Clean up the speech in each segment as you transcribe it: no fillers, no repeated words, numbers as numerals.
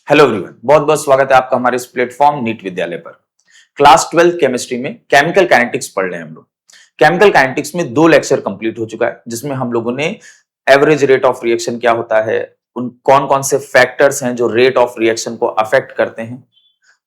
Hello everyone, बहुत बहुत स्वागत है आपका हमारे इस प्लेटफॉर्म नीट विद्यालय पर। क्लास 12 केमिस्ट्री में केमिकल काइनेटिक्स पढ़ रहे हैं हम लोग। केमिकल काइनेटिक्स में 2 लेक्चर कंप्लीट हो चुका है, जिसमें हम लोगों ने एवरेज रेट ऑफ रिएक्शन क्या होता है, उन कौन कौन से फैक्टर्स हैं जो रेट ऑफ रिएक्शन को अफेक्ट करते हैं,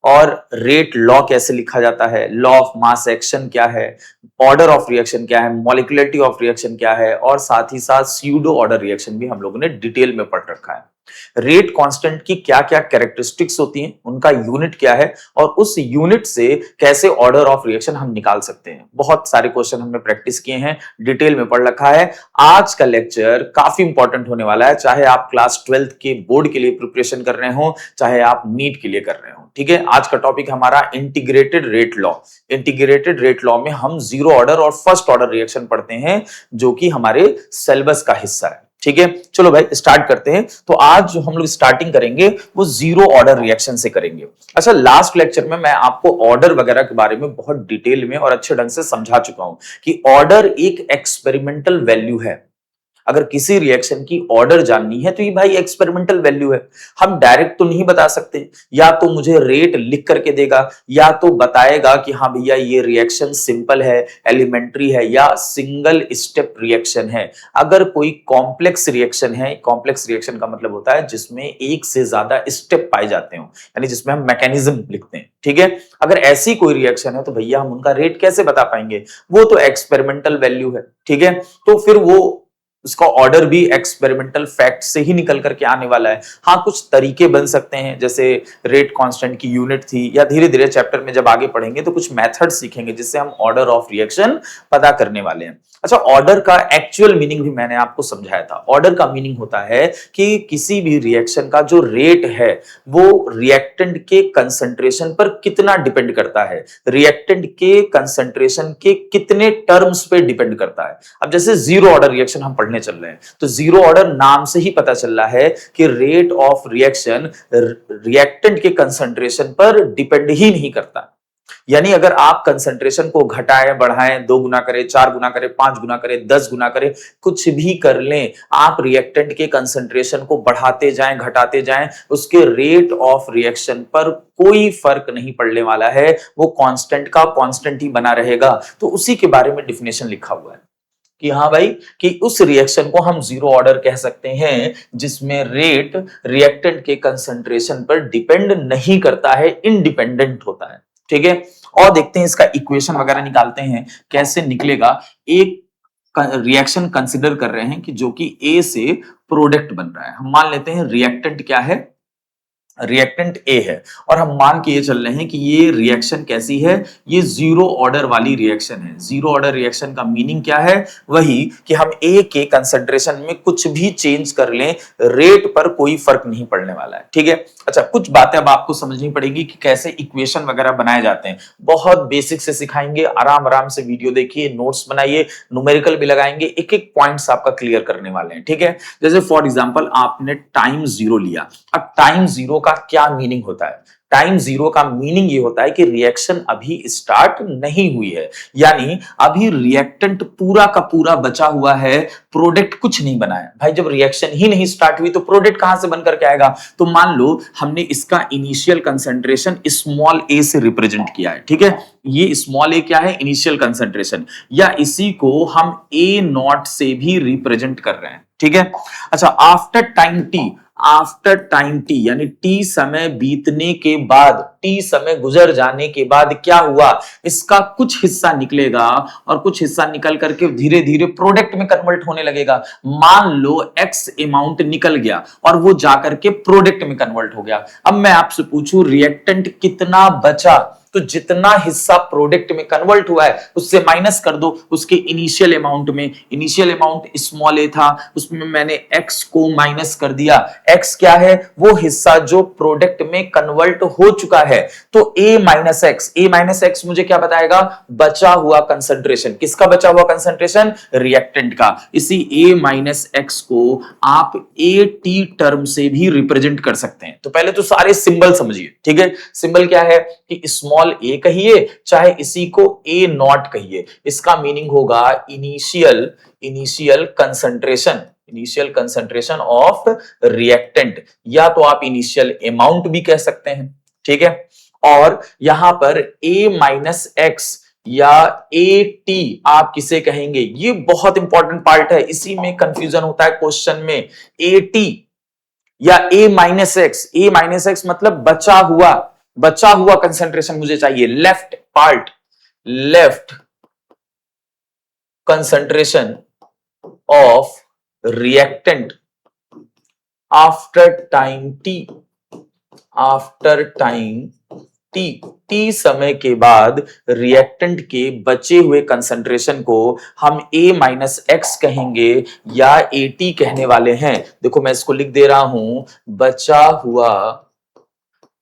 और रेट लॉ कैसे लिखा जाता है, लॉ ऑफ मास एक्शन क्या है, ऑर्डर ऑफ रिएक्शन क्या है, मॉलिक्युलरिटी ऑफ रिएक्शन क्या है, और साथ ही साथ स्यूडो ऑर्डर रिएक्शन भी हम लोगों ने डिटेल में पढ़ रखा है। रेट कांस्टेंट की क्या क्या कैरेक्टरिस्टिक्स होती हैं, उनका यूनिट क्या है, और उस यूनिट से कैसे ऑर्डर ऑफ रिएक्शन हम निकाल सकते हैं। बहुत सारे क्वेश्चन हमने प्रैक्टिस किए हैं, डिटेल में पढ़ रखा है। आज का लेक्चर काफी इंपॉर्टेंट होने वाला है, चाहे आप क्लास 12 के बोर्ड के लिए प्रिपरेशन कर रहे हो, चाहे आप नीट के लिए कर रहे हो। ठीक है, आज का टॉपिक हमारा integrated rate law. Integrated rate law में हम जीरो ऑर्डर और फर्स्ट ऑर्डर रिएक्शन पढ़ते हैं, जो कि हमारे सिलेबस का हिस्सा है। ठीक है, चलो भाई स्टार्ट करते हैं। तो आज जो हम लोग स्टार्टिंग करेंगे वो जीरो ऑर्डर रिएक्शन से करेंगे। अच्छा, लास्ट लेक्चर में मैं आपको ऑर्डर वगैरह के बारे में बहुत डिटेल में और अच्छे ढंग से समझा चुका हूं कि ऑर्डर एक एक्सपेरिमेंटल वैल्यू है। अगर किसी रिएक्शन की ऑर्डर जाननी है तो ये भाई एक्सपेरिमेंटल वैल्यू है। हम डायरेक्ट तो नहीं बता सकते, या तो मुझे रेट लिख करके देगा, या तो बताएगा कि हाँ भैया ये रिएक्शन सिंपल है, एलिमेंट्री है, या सिंगल स्टेप रिएक्शन है। अगर कोई कॉम्प्लेक्स रिएक्शन है, कॉम्प्लेक्स रिएक्शन का मतलब होता है जिसमें एक से ज्यादा स्टेप पाए जाते हो, यानी जिसमें हम मैकेनिज्म लिखते हैं। ठीक है, अगर ऐसी कोई रिएक्शन है तो भैया हम उनका रेट कैसे बता पाएंगे, वो तो एक्सपेरिमेंटल वैल्यू है। ठीक है, तो फिर वो उसका ऑर्डर भी एक्सपेरिमेंटल फैक्ट से ही निकल करके आने वाला है। हाँ, कुछ तरीके बन सकते हैं, जैसे रेट कांस्टेंट की यूनिट थी, या धीरे धीरे चैप्टर में जब आगे पढ़ेंगे तो कुछ मेथड सीखेंगे जिससे हम ऑर्डर ऑफ रिएक्शन पता करने वाले हैं। अच्छा, ऑर्डर का एक्चुअल मीनिंग भी मैंने आपको समझाया था। ऑर्डर का मीनिंग होता है कि किसी भी रिएक्शन का जो रेट है वो रिएक्टेंट के कंसंट्रेशन पर कितना डिपेंड करता है, रिएक्टेंट के कंसंट्रेशन के कितने टर्म्स पे डिपेंड करता है। अब जैसे जीरो ऑर्डर रिएक्शन हम पढ़ने चल रहे हैं, तो जीरो ऑर्डर नाम से ही पता चल रहा है कि रेट ऑफ रिएक्शन रिएक्टेंट के कंसंट्रेशन पर डिपेंड ही नहीं करता। यानी अगर आप कंसंट्रेशन को घटाएं, बढ़ाएं, 2 गुना करें, 4 गुना करें, 5 गुना करें, 10 गुना करें, कुछ भी कर लें, आप रिएक्टेंट के कंसंट्रेशन को बढ़ाते जाएं, घटाते जाएं, उसके रेट ऑफ रिएक्शन पर कोई फर्क नहीं पड़ने वाला है। वो कांस्टेंट का कांस्टेंट ही बना रहेगा। तो उसी के बारे में डिफिनेशन लिखा हुआ है कि हाँ भाई, कि उस रिएक्शन को हम जीरो ऑर्डर कह सकते हैं जिसमें रेट रिएक्टेंट के कंसंट्रेशन पर डिपेंड नहीं करता है, इंडिपेंडेंट होता है। ठीक है, और देखते हैं इसका इक्वेशन वगैरह निकालते हैं कैसे निकलेगा। एक रिएक्शन कंसिडर कर रहे हैं कि जो कि ए से प्रोडक्ट बन रहा है। हम मान लेते हैं रिएक्टेंट क्या है, रिएक्टेंट ए है, और हम मान के ये चल रहे हैं कि ये रिएक्शन कैसी है, ये जीरो ऑर्डर वाली रिएक्शन है। जीरो ऑर्डर रिएक्शन का मीनिंग क्या है, वही कि हम ए के कंसंट्रेशन में कुछ भी चेंज कर लें, रेट पर कोई फर्क नहीं पड़ने वाला है। ठीक है, अच्छा, कुछ बातें अब आपको समझनी पड़ेगी कि कैसे इक्वेशन वगैरह बनाए जाते हैं। बहुत बेसिक से सिखाएंगे, आराम आराम से वीडियो देखिए, नोट्स बनाइए, न्यूमेरिकल भी लगाएंगे, एक एक पॉइंट्स आपका क्लियर करने वाले हैं। ठीक है, जैसे फॉर एग्जांपल आपने टाइम जीरो लिया। अब टाइम जीरो का क्या मीनिंग होता है? टाइम जीरो का मीनिंग ये होता है कि रिएक्शन अभी स्टार्ट नहीं हुई है, यानी अभी रिएक्टेंट पूरा का पूरा बचा हुआ है, प्रोडक्ट कुछ नहीं बना है। भाई जब रिएक्शन ही नहीं स्टार्ट हुई तो प्रोडक्ट कहां से बन करके आएगा? तो मान लो हमने इसका इनिशियल कंसंट्रेशन स्मॉल ए से रिप्रेजेंट किया है। ठीक है, ये स्मॉल ए क्या है? इनिशियल कंसंट्रेशन, या इसी को हम ए नॉट से भी रिप्रेजेंट कर रहे हैं। ठीक है, अच्छा, after time T, after time T यानी टी समय बीतने के बाद, टी समय गुजर जाने के बाद क्या हुआ, इसका कुछ हिस्सा निकलेगा और कुछ हिस्सा निकल करके धीरे धीरे प्रोडक्ट में कन्वर्ट होने लगेगा। मान लो एक्स अमाउंट निकल गया और वो जाकर के प्रोडक्ट में कन्वर्ट हो गया। अब मैं आपसे पूछूं रिएक्टेंट कितना बचा, तो जितना हिस्सा प्रोडक्ट में कन्वर्ट हुआ है उससे माइनस कर दो उसके इनिशियल अमाउंट में। इनिशियल अमाउंट स्मॉल ए था, उसमें मैंने एक्स को माइनस कर दिया। एक्स क्या है? वो हिस्सा जो प्रोडक्ट में कन्वर्ट हो चुका है। तो ए माइनस एक्स, ए माइनस एक्स मुझे क्या बताएगा? बचा हुआ कंसंट्रेशन। किसका बचा हुआ कंसंट्रेशन? रिएक्टेंट का। इसी ए माइनस एक्स को आप ए टी टर्म से भी रिप्रेजेंट कर सकते हैं। तो पहले तो सारे सिंबल समझिए। ठीक है, सिंबल क्या है कि स्मॉल ए कहिए चाहे इसी को ए नॉट कहिए, इसका मीनिंग होगा initial concentration. Initial concentration of reactant, या तो आप इनिशियल अमाउंट भी कह सकते हैं, ठीक है। और यहां पर a माइनस एक्स या ए टी आप किसे कहेंगे, ये बहुत इंपॉर्टेंट पार्ट है, इसी में कंफ्यूजन होता है क्वेश्चन में। ए टी या a माइनस एक्स मतलब बचा हुआ कंसंट्रेशन मुझे चाहिए, left part, left concentration of reactant after time T समय के बाद रिएक्टेंट के बचे हुए कंसंट्रेशन को हम a माइनस एक्स कहेंगे या ए टी कहने वाले हैं। देखो मैं इसको लिख दे रहा हूं, बचा हुआ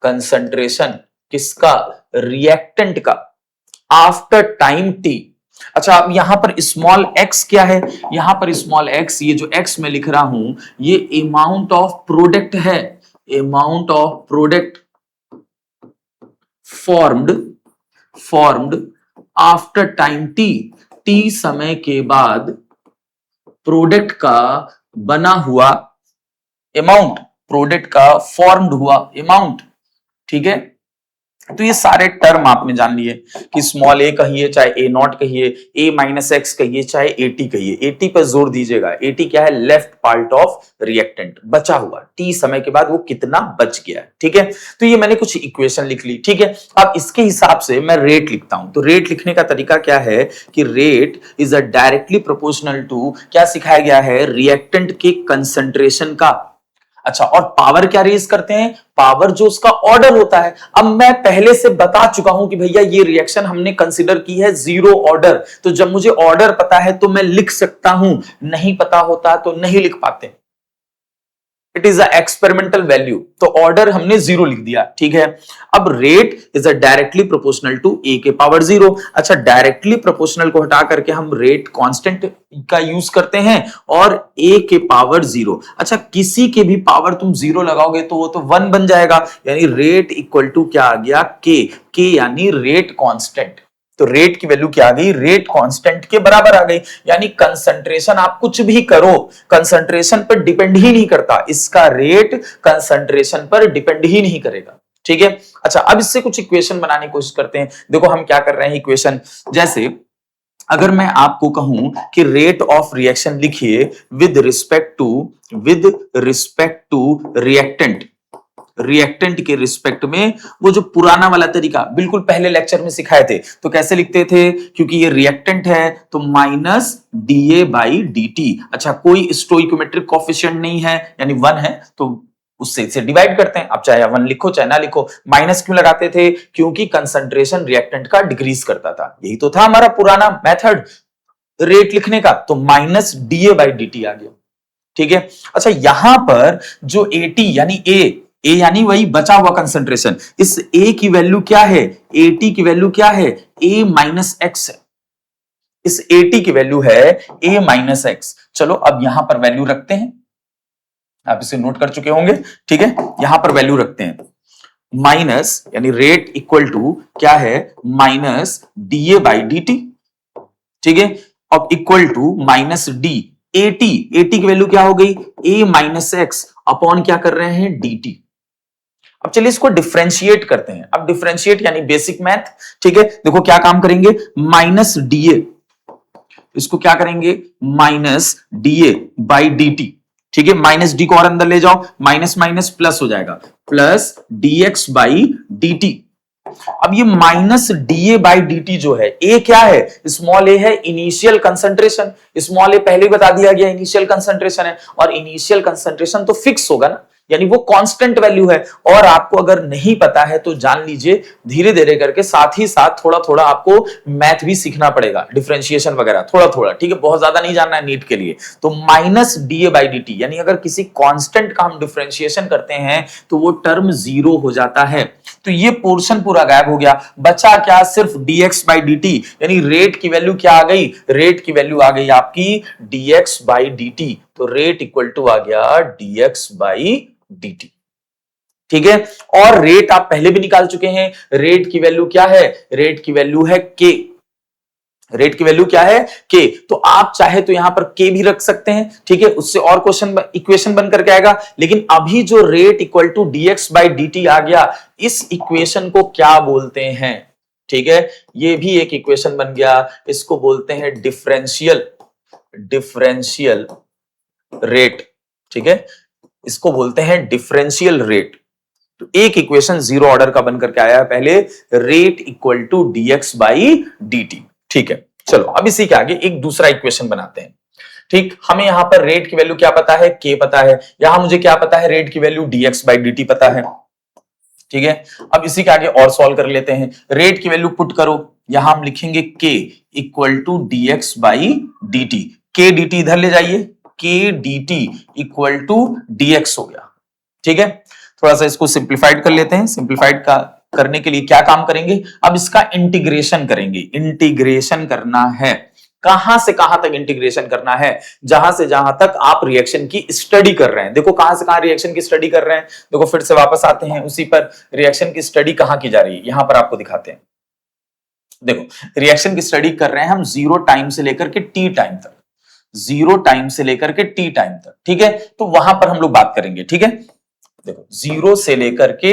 कंसंट्रेशन किसका, रिएक्टेंट का, आफ्टर टाइम टी। अच्छा अब यहां पर स्मॉल एक्स क्या है, यहां पर स्मॉल एक्स, ये जो एक्स मैं लिख रहा हूं ये अमाउंट ऑफ प्रोडक्ट है, amount of product formed after time T समय के बाद प्रोडक्ट का बना हुआ अमाउंट, प्रोडक्ट का फॉर्म्ड हुआ अमाउंट, ठीक है। तो ये सारे टर्म आपने जान लिए कि स्मॉल ए कहिए चाहे ए नॉट कहिए, ए माइनस एक्स कहिए चाहे ए टी कहिए, ए टी पर जोर दीजिएगा, ए टी क्या है, लेफ्ट पार्ट ऑफ रिएक्टेंट, बचा हुआ टी समय के बाद वो कितना बच गया, ठीक है। तो ये मैंने कुछ इक्वेशन लिख ली, ठीक है। अब इसके हिसाब से मैं रेट लिखता हूं, तो रेट लिखने का तरीका क्या है कि rate is a directly proportional to, क्या सिखाया गया है, रिएक्टेंट के कंसंट्रेशन का। अच्छा और पावर क्या रेज करते हैं, पावर जो उसका ऑर्डर होता है। अब मैं पहले से बता चुका हूं कि भैया ये रिएक्शन हमने कंसीडर की है जीरो ऑर्डर, तो जब मुझे ऑर्डर पता है तो मैं लिख सकता हूं, नहीं पता होता तो नहीं लिख पाते। It is a experimental value, तो ऑर्डर हमने जीरो लिख दिया, ठीक है। अब rate is a directly proportional to A के पावर जीरो। अच्छा डायरेक्टली प्रोपोर्शनल को हटा करके हम रेट कांस्टेंट का यूज करते हैं और ए के पावर जीरो। अच्छा किसी के भी पावर तुम जीरो लगाओगे तो वो तो वन बन जाएगा, यानी रेट इक्वल टू क्या आ गया, के यानी रेट कांस्टेंट। तो रेट की वैल्यू क्या आ गई, रेट कांस्टेंट के बराबर आ गई, यानी कंसंट्रेशन आप कुछ भी करो कंसंट्रेशन पर डिपेंड ही नहीं करता, इसका रेट कंसंट्रेशन पर डिपेंड ही नहीं करेगा, ठीक है। अच्छा अब इससे कुछ इक्वेशन बनाने की कोशिश करते हैं। देखो हम क्या कर रहे हैं इक्वेशन, जैसे अगर मैं आपको कहूं कि रेट ऑफ रिएक्शन लिखिए विद रिस्पेक्ट टू रिएक्टेंट के रिस्पेक्ट में, वो जो पुराना वाला तरीका बिल्कुल पहले लेक्चर में सिखाए थे, तो कैसे लिखते थे, क्योंकि ये रिएक्टेंट है तो minus DA by D T. अच्छा कोई स्टोइकोमेट्रिक कोफिशिएंट नहीं है यानी वन है, तो उससे इसे डिवाइड करते हैं। अब चाहे वन लिखो चाहे ना लिखो, माइनस क्यों लगाते थे, क्योंकि कंसंट्रेशन रिएक्टेंट का डिक्रीज करता था, यही तो था हमारा पुराना मेथड रेट लिखने का, तो minus DA by D T आ गया, ठीक है। अच्छा यहां पर जो एटी यानी ए यानी वही बचा हुआ कंसंट्रेशन, इस ए की वैल्यू क्या है, एटी की वैल्यू क्या है, ए माइनस एक्स है, इस एटी की वैल्यू है ए माइनस एक्स। चलो अब यहां पर वैल्यू रखते हैं, आप इसे नोट कर चुके होंगे, ठीक है। यहां पर वैल्यू रखते हैं, माइनस यानी रेट इक्वल टू क्या है, minus DA by D t, ठीक है। अब equal to minus d, At की वैल्यू क्या हो गई, ए माइनस एक्स अपॉन क्या कर रहे हैं, डी टी। अब चलिए इसको डिफरेंशिएट करते हैं, अब डिफरेंशिएट यानी बेसिक मैथ, ठीक है। देखो क्या काम करेंगे, माइनस डीए, इसको क्या करेंगे, माइनस डीए बाई डी, ठीक है। माइनस डी को और अंदर ले जाओ, माइनस माइनस प्लस हो जाएगा, प्लस डीएक्स बाई डी। अब ये माइनस डीए बाई डी जो है, ए क्या है, स्मॉल ए है इनिशियल कंसंट्रेशन, स्मॉल ए पहले ही बता दिया गया इनिशियल कंसंट्रेशन है, और इनिशियल कंसंट्रेशन तो फिक्स होगा ना, यानी वो कांस्टेंट वैल्यू है। और आपको अगर नहीं पता है तो जान लीजिए धीरे धीरे करके, साथ ही साथ थोड़ा थोड़ा आपको मैथ भी सीखना पड़ेगा, डिफरेंशिएशन वगैरह थोड़ा थोड़ा, ठीक है, बहुत ज्यादा नहीं जानना है नीट के लिए। तो माइनस डीए बाई डी यानी अगर किसी कांस्टेंट का हम डिफरेंशिएशन करते हैं तो वो टर्म जीरो हो जाता है, तो ये पोर्शन पूरा गायब हो गया, बचा क्या, सिर्फ dx बाई dt, यानी रेट की वैल्यू क्या आ गई, रेट की वैल्यू आ गई आपकी dx बाई dt, तो रेट इक्वल टू आ गया dx बाई dt, ठीक है। और रेट आप पहले भी निकाल चुके हैं, रेट की वैल्यू क्या है, रेट की वैल्यू है k, रेट की वैल्यू क्या है के, तो आप चाहे तो यहां पर के भी रख सकते हैं, ठीक है, उससे और क्वेश्चन इक्वेशन बन करके आएगा। लेकिन अभी जो rate equal to dx by dt आ गया, इस इक्वेशन को क्या बोलते हैं, ठीक है, ये भी एक इक्वेशन बन गया, इसको बोलते हैं डिफरेंशियल रेट, ठीक है, इसको बोलते हैं डिफरेंशियल रेट। तो एक इक्वेशन जीरो ऑर्डर का बनकर के आया है पहले, rate equal to dx by dt, ठीक है। चलो अब इसी के आगे एक दूसरा इक्वेशन बनाते हैं, ठीक, हमें यहां पर रेट की वैल्यू क्या पता है, k पता है, यहां मुझे क्या पता है, रेट की वैल्यू dx बाई dt पता है, ठीक है। अब इसी के आगे और सॉल्व कर लेते हैं, रेट की वैल्यू पुट करो, यहां हम लिखेंगे k equal to dx by dt, k dt इधर ले जाइए, k dt equal to dx हो गया, ठीक है। थोड़ा सा इसको सिंप्लीफाइड कर लेते हैं, सिंप्लीफाइड का करने के लिए क्या काम करेंगे, अब इसका इंटीग्रेशन करेंगे, इंटीग्रेशन करना है, कहां से कहां तक इंटीग्रेशन करना है, जहां से जहां तक आप रिएक्शन की स्टडी कर रहे हैं। देखो कहां से कहां रिएक्शन की स्टडी कर रहे हैं, देखो फिर से वापस आते हैं उसी पर, रिएक्शन की स्टडी कहां की जा रही है, यहां पर आपको दिखाते हैं। देखो रिएक्शन की स्टडी कर रहे हैं हम जीरो टाइम से लेकर के टी टाइम तक, जीरो टाइम से लेकर के टी टाइम तक, ठीक है, तो वहां पर हम लोग बात करेंगे, ठीक है। देखो जीरो से लेकर के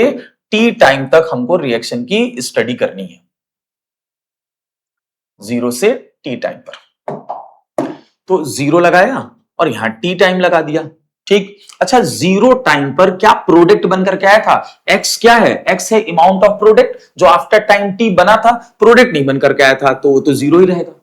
टी टाइम तक हमको रिएक्शन की स्टडी करनी है, जीरो से टी टाइम पर, तो जीरो लगाया और यहां टी टाइम लगा दिया, ठीक। अच्छा जीरो टाइम पर क्या प्रोडक्ट बनकर के आया था, एक्स क्या है, एक्स है अमाउंट ऑफ प्रोडक्ट, जो आफ्टर टाइम टी बना था, प्रोडक्ट नहीं बनकर के आया था तो वो तो जीरो ही रहेगा।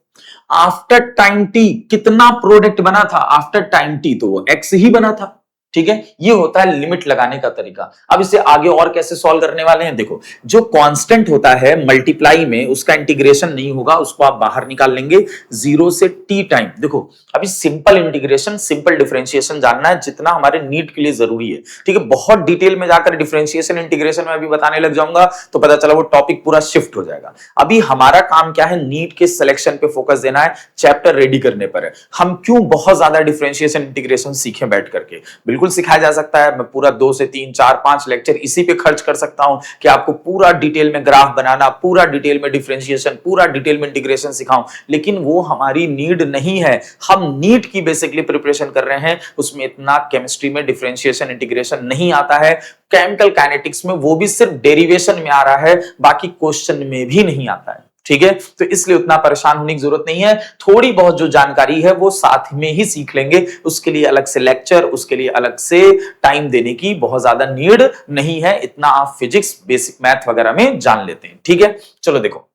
आफ्टर टाइम टी कितना प्रोडक्ट बना था, आफ्टर टाइम टी तो वो एक्स ही बना था, ठीक है। ये होता है लिमिट लगाने का तरीका। अब इसे आगे और कैसे सॉल्व करने वाले हैं, देखो जो कांस्टेंट होता है मल्टीप्लाई में, उसका इंटीग्रेशन नहीं होगा, उसको आप बाहर निकाल लेंगे जीरो से टी टाइम। देखो अभी सिंपल इंटीग्रेशन, सिंपल डिफरेंशिएशन जानना है जितना हमारे नीट के लिए जरूरी है, ठीक है। बहुत डिटेल में जाकर डिफरेंशिएशन इंटीग्रेशन में अभी बताने लग जाऊंगा तो पता चला वो टॉपिक पूरा शिफ्ट हो जाएगा। अभी हमारा काम क्या है, नीट के सिलेक्शन पे फोकस देना है, चैप्टर रेडी करने पर है। हम क्यों बहुत ज्यादा डिफरेंशिएशन इंटीग्रेशन सीखें बैठ करके, बिल्कुल सिखाया जा सकता है, मैं पूरा 2 से 3 4 5 लेक्चर इसी पे खर्च कर सकता हूं कि आपको पूरा डिटेल में ग्राफ बनाना, पूरा डिटेल में डिफरेंशिएशन, पूरा डिटेल में इंटीग्रेशन सिखाऊं, लेकिन वो हमारी नीड नहीं है। हम नीट की बेसिकली प्रिपरेशन कर रहे हैं, उसमें इतना केमिस्ट्री में डिफरेंशिएशन इंटीग्रेशन नहीं आता है, केमिकल काइनेटिक्स में वो भी सिर्फ डेरिवेशन में आ रहा है, बाकी क्वेश्चन में भी नहीं आता है, ठीक है। तो इसलिए उतना परेशान होने की जरूरत नहीं है, थोड़ी बहुत जो जानकारी है वो साथ में ही सीख लेंगे, उसके लिए अलग से लेक्चर, उसके लिए अलग से टाइम देने की बहुत ज्यादा नीड नहीं है, इतना आप फिजिक्स बेसिक मैथ वगैरह में जान लेते हैं, ठीक है। चलो देखो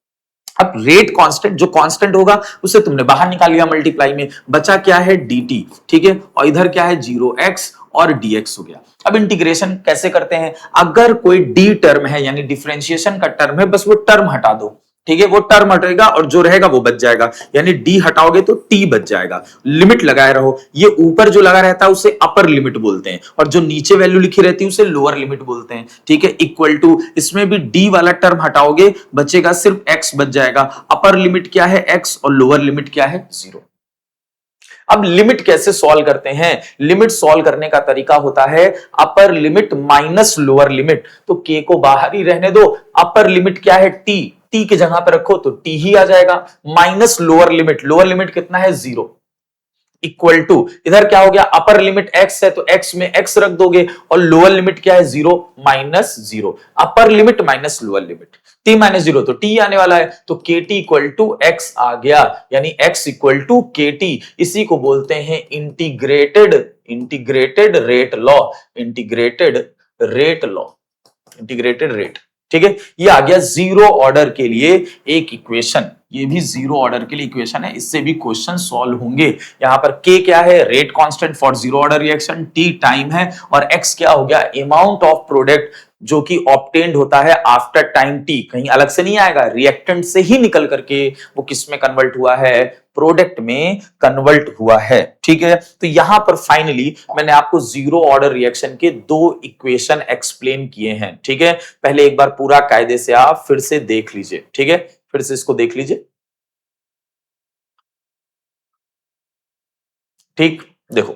अब रेट कांस्टेंट, जो कांस्टेंट होगा उसे तुमने बाहर निकाल लिया मल्टीप्लाई में, बचा क्या है dt, ठीक है, और इधर क्या है 0x और dx हो गया। अब इंटीग्रेशन कैसे करते हैं, अगर कोई d टर्म है यानी डिफरेंशिएशन का टर्म है, बस वो टर्म हटा दो, ठीक है, वो टर्म हटेगा और जो रहेगा वो बच जाएगा, यानी डी हटाओगे तो टी बच जाएगा। लिमिट लगाए रहो, ये ऊपर जो लगा रहता है उसे अपर लिमिट बोलते हैं, और जो नीचे वैल्यू लिखी रहती है उसे लोअर लिमिट बोलते हैं, ठीक है। इक्वल टू, इसमें भी डी वाला टर्म हटाओगे, बचेगा सिर्फ एक्स बच जाएगा। अपर लिमिट क्या है एक्स और लोअर लिमिट क्या है 0। अब लिमिट कैसे सॉल्व करते हैं, लिमिट सॉल्व करने का तरीका होता है अपर लिमिट माइनस लोअर लिमिट, तो के को बाहर ही रहने दो, अपर लिमिट क्या है टी, टी की जगह पर रखो तो टी ही आ जाएगा, माइनस लोअर लिमिट कितना है 0, इक्वल टू, इधर क्या हो गया, अपर लिमिट x है तो x में x रख दोगे, और लोअर लिमिट क्या है 0 माइनस 0, अपर limit minus lower limit, t minus 0 तो t आने वाला है, तो kt इक्वल टू x आ गया, यानी x इक्वल टू kt। इसी को बोलते हैं इंटीग्रेटेड रेट, ठीक है। ये आ गया जीरो ऑर्डर के लिए एक इक्वेशन, ये भी जीरो ऑर्डर के लिए इक्वेशन है, इससे भी क्वेश्चन सॉल्व होंगे। यहां पर k क्या है, rate constant for zero order reaction, t time है, और x क्या हो गया, अमाउंट ऑफ प्रोडक्ट जो कि ऑब्टेन्ड होता है आफ्टर टाइम t, कहीं अलग से नहीं आएगा, रिएक्टेंट से ही निकल करके वो किस में कन्वर्ट हुआ है, प्रोडक्ट में कन्वर्ट हुआ है, ठीक है। तो यहां पर फाइनली मैंने आपको जीरो ऑर्डर रिएक्शन के 2 इक्वेशन एक्सप्लेन किए हैं, ठीक है। पहले एक बार पूरा कायदे से आप फिर से देख लीजिए, ठीक है, फिर से इसको देख लीजिए, ठीक। देखो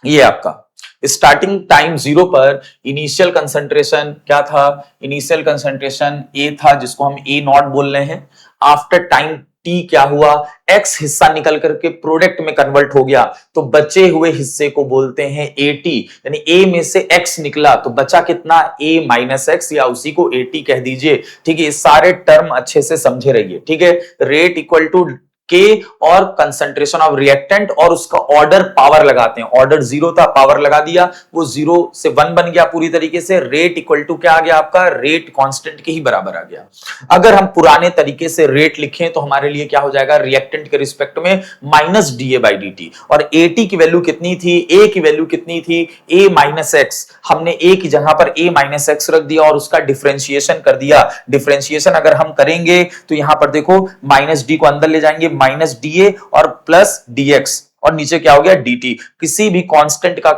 ये आपका स्टार्टिंग टाइम 0 पर इनिशियल कंसंट्रेशन क्या था, इनिशियल कंसंट्रेशन ए था, जिसको हम ए नॉट बोल रहे हैं। आफ्टर टाइम टी क्या हुआ, एक्स हिस्सा निकल करके प्रोडक्ट में कन्वर्ट हो गया, तो बचे हुए हिस्से को बोलते हैं ए टी, यानी ए में से एक्स निकला तो बचा कितना, ए माइनस एक्स, या उसी को ए टी कह दीजिए। ठीक है, ये सारे टर्म अच्छे से समझे रहिए। ठीक है, रेट इक्वल टू के और कंसंट्रेशन ऑफ रिएक्टेंट और उसका ऑर्डर पावर लगाते हैं, ऑर्डर 0 था, पावर लगा दिया, वो 0 से 1 बन गया पूरी तरीके से। रेट इक्वल टू क्या आ गया आपका, रेट कांस्टेंट के ही बराबर आ गया। अगर हम पुराने तरीके से रेट लिखें तो हमारे लिए क्या हो जाएगा, रिएक्टेंट के रिस्पेक्ट में minus d A by D t, और ए टी की वैल्यू कितनी थी, ए की वैल्यू कितनी थी, ए माइनस एक्स, हमने ए की जगह पर ए माइनस एक्स रख दिया और उसका डिफरेंशिएशन कर दिया। डिफरेंशिएशन अगर हम करेंगे तो यहां पर देखो माइनस डी को अंदर ले जाएंगे, माइनस डी ए और प्लस डी एक्स, और नीचे क्या हो गया, dt। किसी भी कांस्टेंट का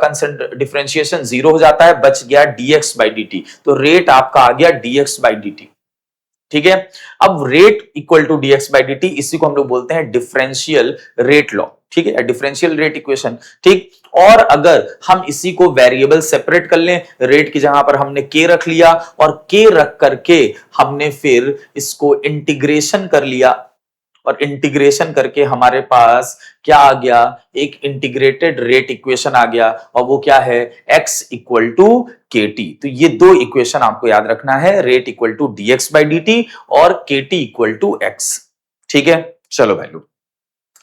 डिफरेंशिएशन 0 हो जाता है, बच गया dx बाई dt, तो रेट आपका आ गया dx बाई dt। ठीक है, अब rate equal to dx by dt, इसी को हम लोग बोलते हैं डिफरेंशियल रेट लॉ। ठीक है, डिफरेंशियल रेट इक्वेशन। ठीक, और अगर हम इसी को वेरिएबल सेपरेट कर लें, रेट की जगह पर हमने k रख लिया और k रख करके हमने फिर इसको इंटीग्रेशन कर लिया, और इंटीग्रेशन करके हमारे पास क्या आ गया, एक इंटीग्रेटेड रेट इक्वेशन आ गया, और वो क्या है, x इक्वल टू के टी। तो ये दो इक्वेशन आपको याद रखना है, rate equal to d x by D t और k T equal to x. ठीक है, चलो भाई लोग,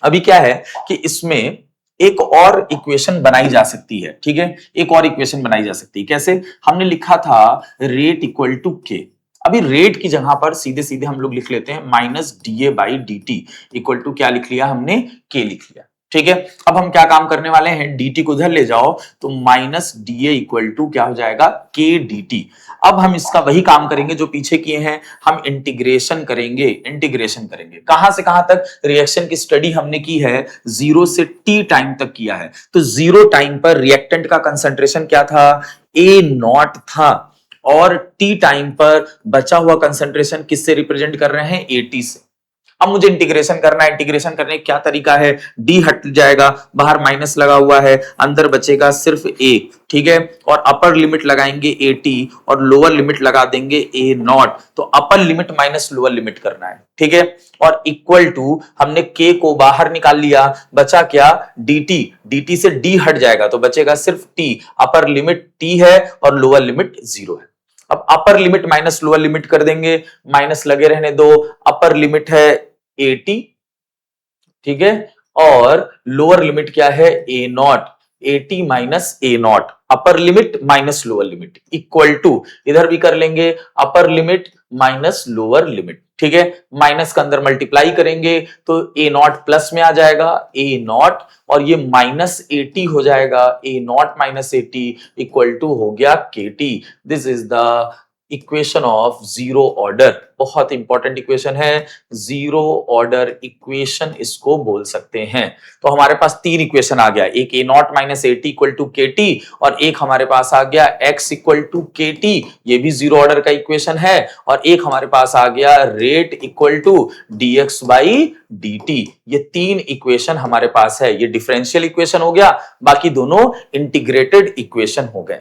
अभी क्या है कि इसमें एक और इक्वेशन बनाई जा सकती है। ठीक है, एक और इक्वेशन बनाई जा सकती है, कैसे, हमने लिखा था रेट इक्वल टू के, अभी रेट की जगह पर सीधे सीधे हम लोग लिख लेते हैं minus d A by D t equal to क्या लिख लिया हमने, के लिख लिया। ठीक है, अब हम क्या काम करने वाले हैं, dt को उधर ले जाओ तो minus d A equal to क्या हो जाएगा, के डी टी। अब हम इसका वही काम करेंगे जो पीछे किए हैं, हम इंटीग्रेशन करेंगे। इंटीग्रेशन करेंगे कहां से कहां तक, रिएक्शन की स्टडी हमने की है 0 से t टाइम तक किया है, तो 0 टाइम पर रिएक्टेंट का कंसंट्रेशन क्या था, ए नॉट था, और टी टाइम पर बचा हुआ कंसंट्रेशन किससे रिप्रेजेंट कर रहे हैं, एटी से। अब मुझे इंटीग्रेशन करना है, इंटीग्रेशन करने का क्या तरीका है, डी हट जाएगा, बाहर माइनस लगा हुआ है, अंदर बचेगा सिर्फ ए। ठीक है, और अपर लिमिट लगाएंगे ए टी और लोअर लिमिट लगा देंगे ए नॉट, तो अपर लिमिट माइनस लोअर लिमिट करना है। ठीक है, और इक्वल टू हमने के को बाहर निकाल लिया, बचा क्या, dt, dt से डी हट जाएगा तो बचेगा सिर्फ t, अपर लिमिट t है और लोअर लिमिट 0 है। अब अपर लिमिट माइनस लोअर लिमिट कर देंगे, माइनस लगे रहने दो, अपर लिमिट है 80, ठीक है, और लोअर लिमिट क्या है, A naught, 80 minus A naught, upper limit minus lower limit equal to, इधर भी कर लेंगे upper limit minus lower limit. ठीक है, माइनस का अंदर मल्टीप्लाई करेंगे तो ए नॉट प्लस में आ जाएगा, ए नॉट, और ये माइनस 80 हो जाएगा, ए नॉट माइनस 80 इक्वल टू हो गया के T. This is the equation of zero order, बहुत इंपॉर्टेंट इक्वेशन है, जीरो ऑर्डर इक्वेशन इसको बोल सकते हैं। तो हमारे पास तीन इक्वेशन आ गया, एक A naught minus A T equal to के टी, और एक हमारे पास आ गया एक्स इक्वल टू के टी, ये भी जीरो ऑर्डर का इक्वेशन है, और एक हमारे पास आ गया rate equal to d x by D t. ये तीन इक्वेशन हमारे पास है, ये डिफरेंशियल इक्वेशन हो गया, बाकी दोनों इंटीग्रेटेड इक्वेशन हो गए।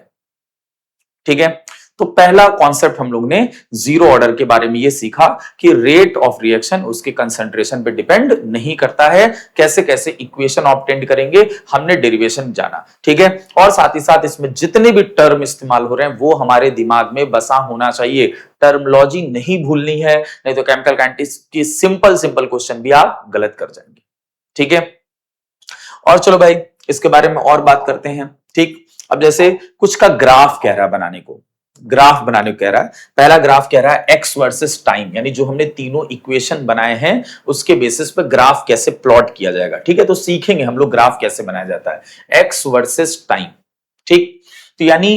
ठीक है, तो पहला कॉन्सेप्ट हम लोग ने जीरो ऑर्डर के बारे में ये सीखा कि रेट ऑफ रिएक्शन उसके कंसंट्रेशन पे डिपेंड नहीं करता है, कैसे कैसे इक्वेशन ऑब्टेन करेंगे हमने डेरिवेशन जाना। ठीक है, और साथ ही साथ इसमें जितने भी टर्म इस्तेमाल हो रहे हैं वो हमारे दिमाग में बसा होना चाहिए, टर्मोलॉजी नहीं भूलनी है, नहीं तो केमिकल काइनेटिक्स की सिंपल सिंपल क्वेश्चन भी आप गलत कर जाएंगे। ठीक है, और चलो भाई इसके बारे में और बात करते हैं। ठीक, अब जैसे कुछ का ग्राफ कह रहा है बनाने को, ग्राफ बनाने को कह रहा है, पहला ग्राफ कह रहा है एक्स वर्सेस टाइम, यानी जो हमने तीनों इक्वेशन बनाए हैं उसके बेसिस पे ग्राफ कैसे प्लॉट किया जाएगा। ठीक है, तो सीखेंगे हम लोग ग्राफ कैसे बनाया जाता है, एक्स वर्सेस टाइम। ठीक, तो यानी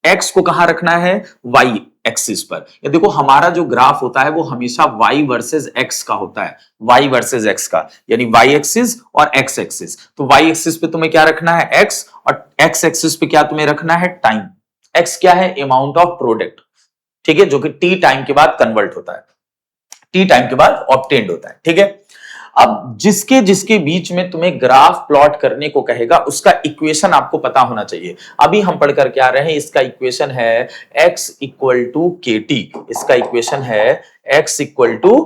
एक्स को कहां रखना है, वाई एक्सिस पर। ये देखो हमारा जो ग्राफ होता है वो हमेशा y वर्सेस x का होता है, y वर्सेस x का, यानी y एक्सिस और x एक्सिस। तो y एक्सिस पे तुम्हें क्या रखना है, x, और x एक्सिस पे क्या तुम्हें रखना है, टाइम। x क्या है, अमाउंट ऑफ प्रोडक्ट, ठीक है, जो कि t टाइम के बाद कन्वर्ट होता है, t टाइम के बाद ऑब्टेन्ड होता है। ठीक है, अब जिसके जिसके बीच में तुम्हें ग्राफ प्लॉट करने को कहेगा उसका इक्वेशन आपको पता होना चाहिए। अभी हम पढ़कर क्या रहे हैं, इसका इक्वेशन है x इक्वल टू के टी, इसका इक्वेशन है x इक्वल टू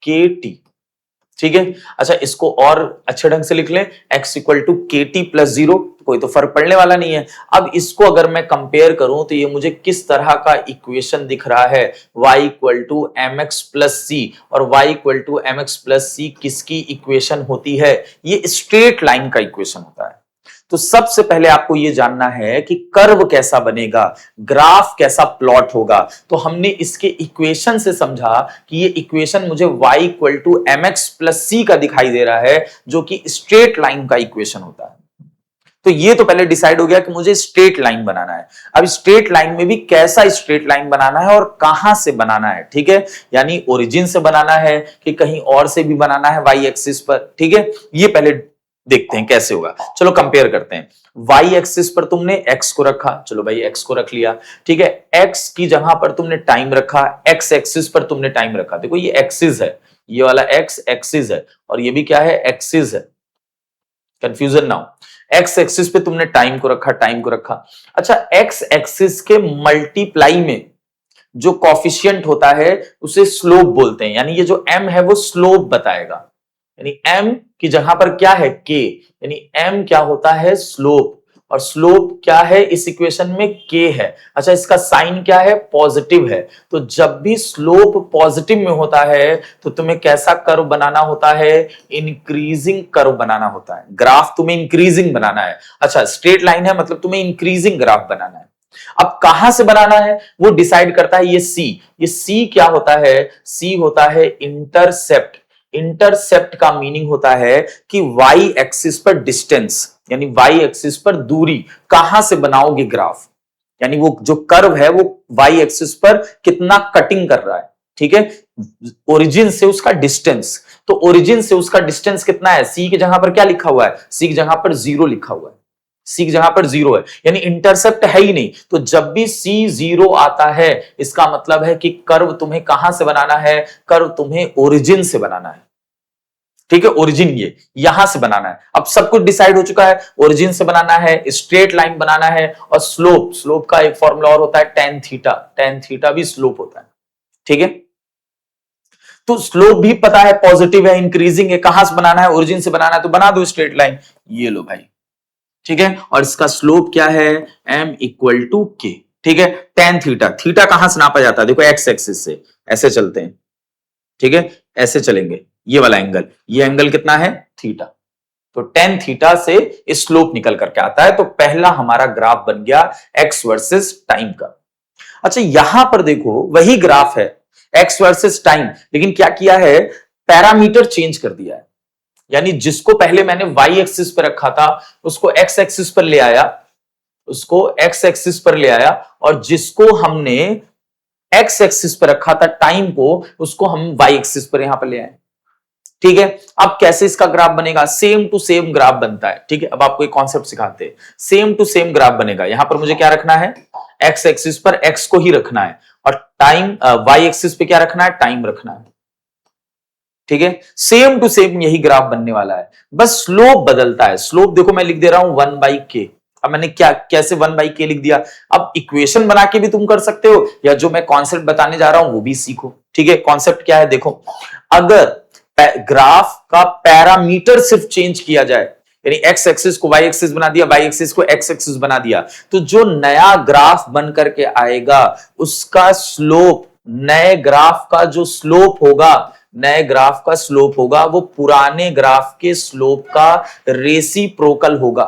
के टी। ठीक है। अच्छा, इसको और अच्छे ढंग से लिख लें, x इक्वल टू के टी प्लस 0, कोई तो फर्क पड़ने वाला नहीं है। अब इसको अगर मैं कंपेयर करूं तो ये मुझे किस तरह का इक्वेशन दिख रहा है, y equal to M X plus C, और y equal to M X plus C किसकी इक्वेशन होती है, ये स्ट्रेट लाइन का इक्वेशन होता है। तो सबसे पहले आपको यह जानना है कि कर्व कैसा बनेगा, ग्राफ कैसा प्लॉट होगा। तो हमने इसके इक्वेशन से समझा कि ये इक्वेशन मुझे y equal to M X plus C का दिखाई दे रहा है, जो कि स्ट्रेट लाइन का इक्वेशन होता है। तो ये तो पहले डिसाइड हो गया कि मुझे स्ट्रेट लाइन बनाना है। अब स्ट्रेट लाइन में भी कैसा स्ट्रेट लाइन बनाना है और कहां से बनाना है, ठीक है, यानी ओरिजिन से बनाना है कि कहीं और से भी बनाना है वाई एक्सिस पर, ठीक है, ये पहले देखते हैं कैसे होगा। चलो कंपेयर करते हैं। वाई एक्सिस पर तुमने एक्स को रखा, चलो भाई एक्स को रख लिया, ठीक है, एक्स की जगह पर तुमने टाइम रखा, एक्स एक्सिस पर तुमने टाइम रखा। देखो ये एक्सिस है, ये वाला एक्स एक्सिस है, और ये भी क्या है, एक्सिस है, कंफ्यूजन ना हो। एक्स एक्सिस पे तुमने टाइम को रखा, टाइम को रखा। अच्छा, एक्स एक्सिस के मल्टीप्लाई में जो कॉफिशिएंट होता है उसे स्लोप बोलते हैं, यानी ये जो m है वो स्लोप बताएगा, यानी m की जगह पर क्या है, k, यानी m क्या होता है, स्लोप, और स्लोप क्या है इस इक्वेशन में, k है। अच्छा, इसका साइन क्या है, पॉजिटिव है। तो जब भी स्लोप पॉजिटिव में होता है तो तुम्हें कैसा कर्व बनाना होता है, इंक्रीजिंग कर्व बनाना होता है। ग्राफ तुम्हें इंक्रीजिंग बनाना है। अच्छा, स्ट्रेट लाइन है मतलब तुम्हें इंक्रीजिंग ग्राफ बनाना है। अब कहां से बनाना है वो डिसाइड करता है ये सी। ये सी क्या होता है, सी होता है इंटरसेप्ट। इंटरसेप्ट का मीनिंग होता है कि वाई एक्सिस पर डिस्टेंस, यानी वाई एक्सिस पर दूरी, कहां से बनाओगे ग्राफ, यानी वो जो कर्व है वो वाई एक्सिस पर कितना कटिंग कर रहा है, ठीक है, ओरिजिन से उसका डिस्टेंस। तो ओरिजिन से उसका डिस्टेंस कितना है, सी की जगह पर क्या लिखा हुआ है, सी की जगह पर 0 लिखा हुआ है, सी की जगह पर 0 है, यानी इंटरसेप्ट है ही नहीं। तो जब भी सी 0 आता है इसका मतलब है कि कर्व तुम्हें कहां से बनाना है, कर्व तुम्हें ओरिजिन से बनाना है, ठीक है, ओरिजिन ये यहां से बनाना है। अब सब कुछ डिसाइड हो चुका है, ओरिजिन से बनाना है, स्ट्रेट लाइन बनाना है, और स्लोप, स्लोप का एक फॉर्मूला और होता है टेन थीटा, टेन थीटा भी स्लोप होता है, ठीक है। तो स्लोप भी पता है पॉजिटिव है, इंक्रीजिंग है, कहां से बनाना है, ओरिजिन से बनाना है, तो बना दो स्ट्रेट लाइन, ये लो भाई, ठीक है, और इसका स्लोप क्या है, m इक्वल टू के, ठीक है। टेन थीटा, थीटा कहां से नापा जाता है, देखो एक्स एक्सिस से ऐसे चलते हैं, ठीक है, ऐसे चलेंगे, ये वाला एंगल, ये एंगल कितना है, थीटा। तो टेन थीटा से स्लोप निकल करके आता है। तो पहला हमारा ग्राफ बन गया एक्स वर्सेस टाइम का। अच्छा, यहां पर देखो वही ग्राफ है एक्स वर्सेस टाइम, लेकिन क्या किया है, पैरामीटर चेंज कर दिया है। यानी जिसको पहले मैंने वाई एक्सिस पर रखा था उसको एक्स एक्सिस पर ले आया, उसको एक्स एक्सिस पर ले आया, और जिसको हमने एक्स एक्सिस पर रखा था टाइम को, उसको हम वाई एक्सिस पर यहां पर ले आए, ठीक है। अब कैसे इसका ग्राफ बनेगा, सेम टू सेम ग्राफ बनता है, ठीक है। अब आपको एक कॉन्सेप्ट सिखाते हैं, सेम टू सेम ग्राफ बनेगा। यहां पर मुझे क्या रखना है, एक्स एक्सिस पर एक्स को ही रखना है, और टाइम वाई एक्सिस पे क्या रखना है, टाइम रखना है, ठीक है। सेम टू सेम यही ग्राफ बनने वाला है, बस स्लोप बदलता है। स्लोप देखो मैं लिख दे रहा हूं 1/k। अब मैंने क्या कैसे 1/k लिख दिया, अब इक्वेशन बना के भी तुम कर सकते हो, या जो मैं कॉन्सेप्ट बताने जा रहा हूं वो भी सीखो, ठीक है। कॉन्सेप्ट क्या है, देखो, अगर ग्राफ का पैरामीटर सिर्फ चेंज किया जाए, यानी एक्स एक्सिस को वाई एक्सिस बना दिया, वाई एक्सिस को एक्स एक्सिस बना दिया, तो जो नया ग्राफ बन करके आएगा उसका स्लोप, नए ग्राफ का जो स्लोप होगा, नए ग्राफ का स्लोप होगा वो पुराने ग्राफ के स्लोप का रेसिप्रोकल होगा।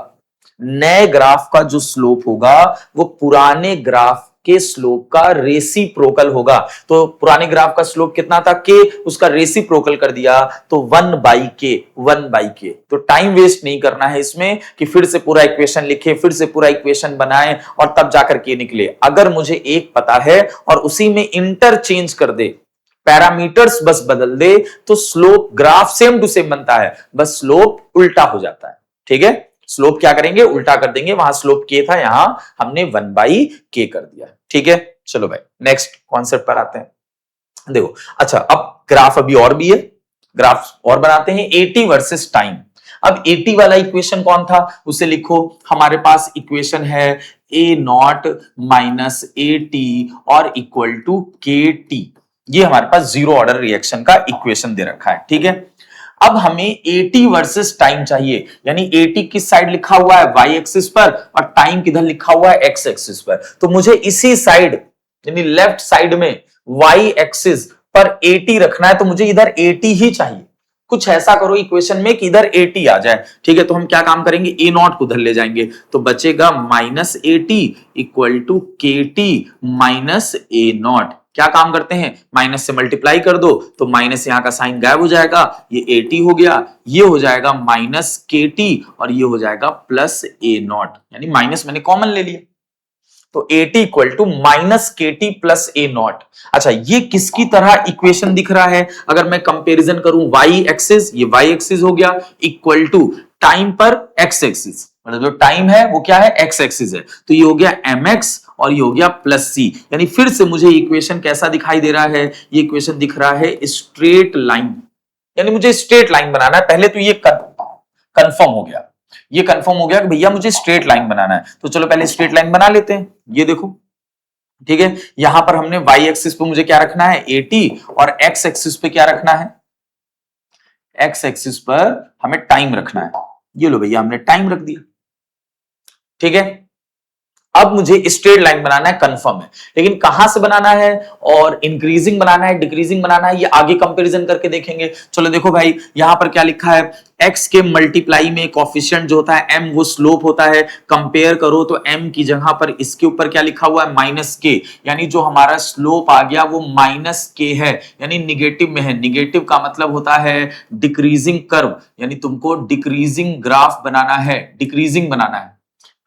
नए ग्राफ का जो स्लोप होगा वो पुराने ग्राफ के स्लोप का रेसिप्रोकल होगा। तो पुराने ग्राफ का स्लोप कितना था, के, उसका रेसिप्रोकल कर दिया तो 1/k, 1/k। तो टाइम वेस्ट नहीं करना है इसमें कि फिर से पूरा इक्वेशन लिखे, फिर से पूरा इक्वेशन बनाए और तब जाकर के निकले। अगर मुझे एक पता है और उसी में इंटरचेंज कर दे, पैरामीटर्स बस बदल दे, तो slope, graph same to same बनता है, बस स्लोप उल्टा हो जाता है, ठीक है। स्लोप क्या करेंगे, उल्टा कर देंगे, वहां स्लोप के था, यहां हमने 1/k कर दिया, ठीक है। चलो भाई नेक्स्ट कॉन्सेप्ट पर आते हैं। देखो, अच्छा अब ग्राफ अभी और भी है, ग्राफ और बनाते हैं, 80 वर्सेस टाइम। अब 80 वाला इक्वेशन कौन था, उसे लिखो, हमारे पास इक्वेशन है a0 माइनस at और इक्वल टू kt। ये हमारे पास जीरो ऑर्डर रिएक्शन का इक्वेशन दे रखा है, ठीक है। अब हमें 80 वर्सेस टाइम चाहिए, यानी 80 किस साइड लिखा हुआ है, y एक्सिस पर, और टाइम किधर लिखा हुआ है, x एक्सिस पर। तो मुझे इसी साइड यानी लेफ्ट साइड में y एक्सिस पर 80 रखना है, तो मुझे इधर 80 ही चाहिए। कुछ ऐसा करो इक्वेशन में कि इधर 80 आ जाए, ठीक है। तो हम क्या काम करेंगे, ए नॉट को उधर ले जाएंगे, तो बचेगा -80 equal to KT minus A nought. क्या काम करते हैं, माइनस से मल्टीप्लाई कर दो, तो माइनस यहां का साइन गायब हो जाएगा, ये 80 हो गया, ये हो जाएगा -KT और ये हो जाएगा प्लस ए नॉट, यानी माइनस मैंने कॉमन ले लिया, तो 80 equal to -KT plus A nought. अच्छा, ये किसकी तरह इक्वेशन दिख रहा है, अगर मैं कंपैरिजन करूं, y एक्सिस, ये y एक्सिस हो गया, इक्वल टू टाइम पर x एक्सिस, मतलब जो टाइम है वो क्या है, x एक्सिस है, तो ये हो गया mx और ये हो गया प्लस c। यानी फिर से मुझे इक्वेशन कैसा दिखाई दे रहा है, ये इक्वेशन दिख रहा है स्ट्रेट लाइन, यानी मुझे स्ट्रेट लाइन बनाना है। पहले तो ये कंफर्म हो गया, ये कंफर्म हो गया कि भैया मुझे स्ट्रेट लाइन बनाना है, तो चलो पहले स्ट्रेट लाइन बना लेते हैं। ये देखो, ठीक है, यहां पर हमने y एक्सिस पे मुझे क्या रखना है, 80, और x एक्सिस पे क्या रखना है, x एक्सिस पर हमें टाइम रखना है। ये लो भैया, हमने टाइम रख दिया, ठीक है। अब मुझे स्ट्रेट लाइन बनाना है, कंफर्म है, लेकिन कहां से बनाना है, और इंक्रीजिंग बनाना है, डिक्रीजिंग बनाना है, ये आगे कंपैरिजन करके देखेंगे। चलो देखो भाई, यहां पर क्या लिखा है, x के मल्टीप्लाई में कोफिशिएंट जो होता है m, वो स्लोप होता है। कंपेयर करो तो m की जगह पर इसके ऊपर क्या लिखा हुआ है, -k, यानी जो हमारा स्लोप आ गया वो -k है, यानी निगेटिव में है। निगेटिव का मतलब होता है डिक्रीजिंग कर्व, यानी तुमको डिक्रीजिंग ग्राफ बनाना है, डिक्रीजिंग बनाना है।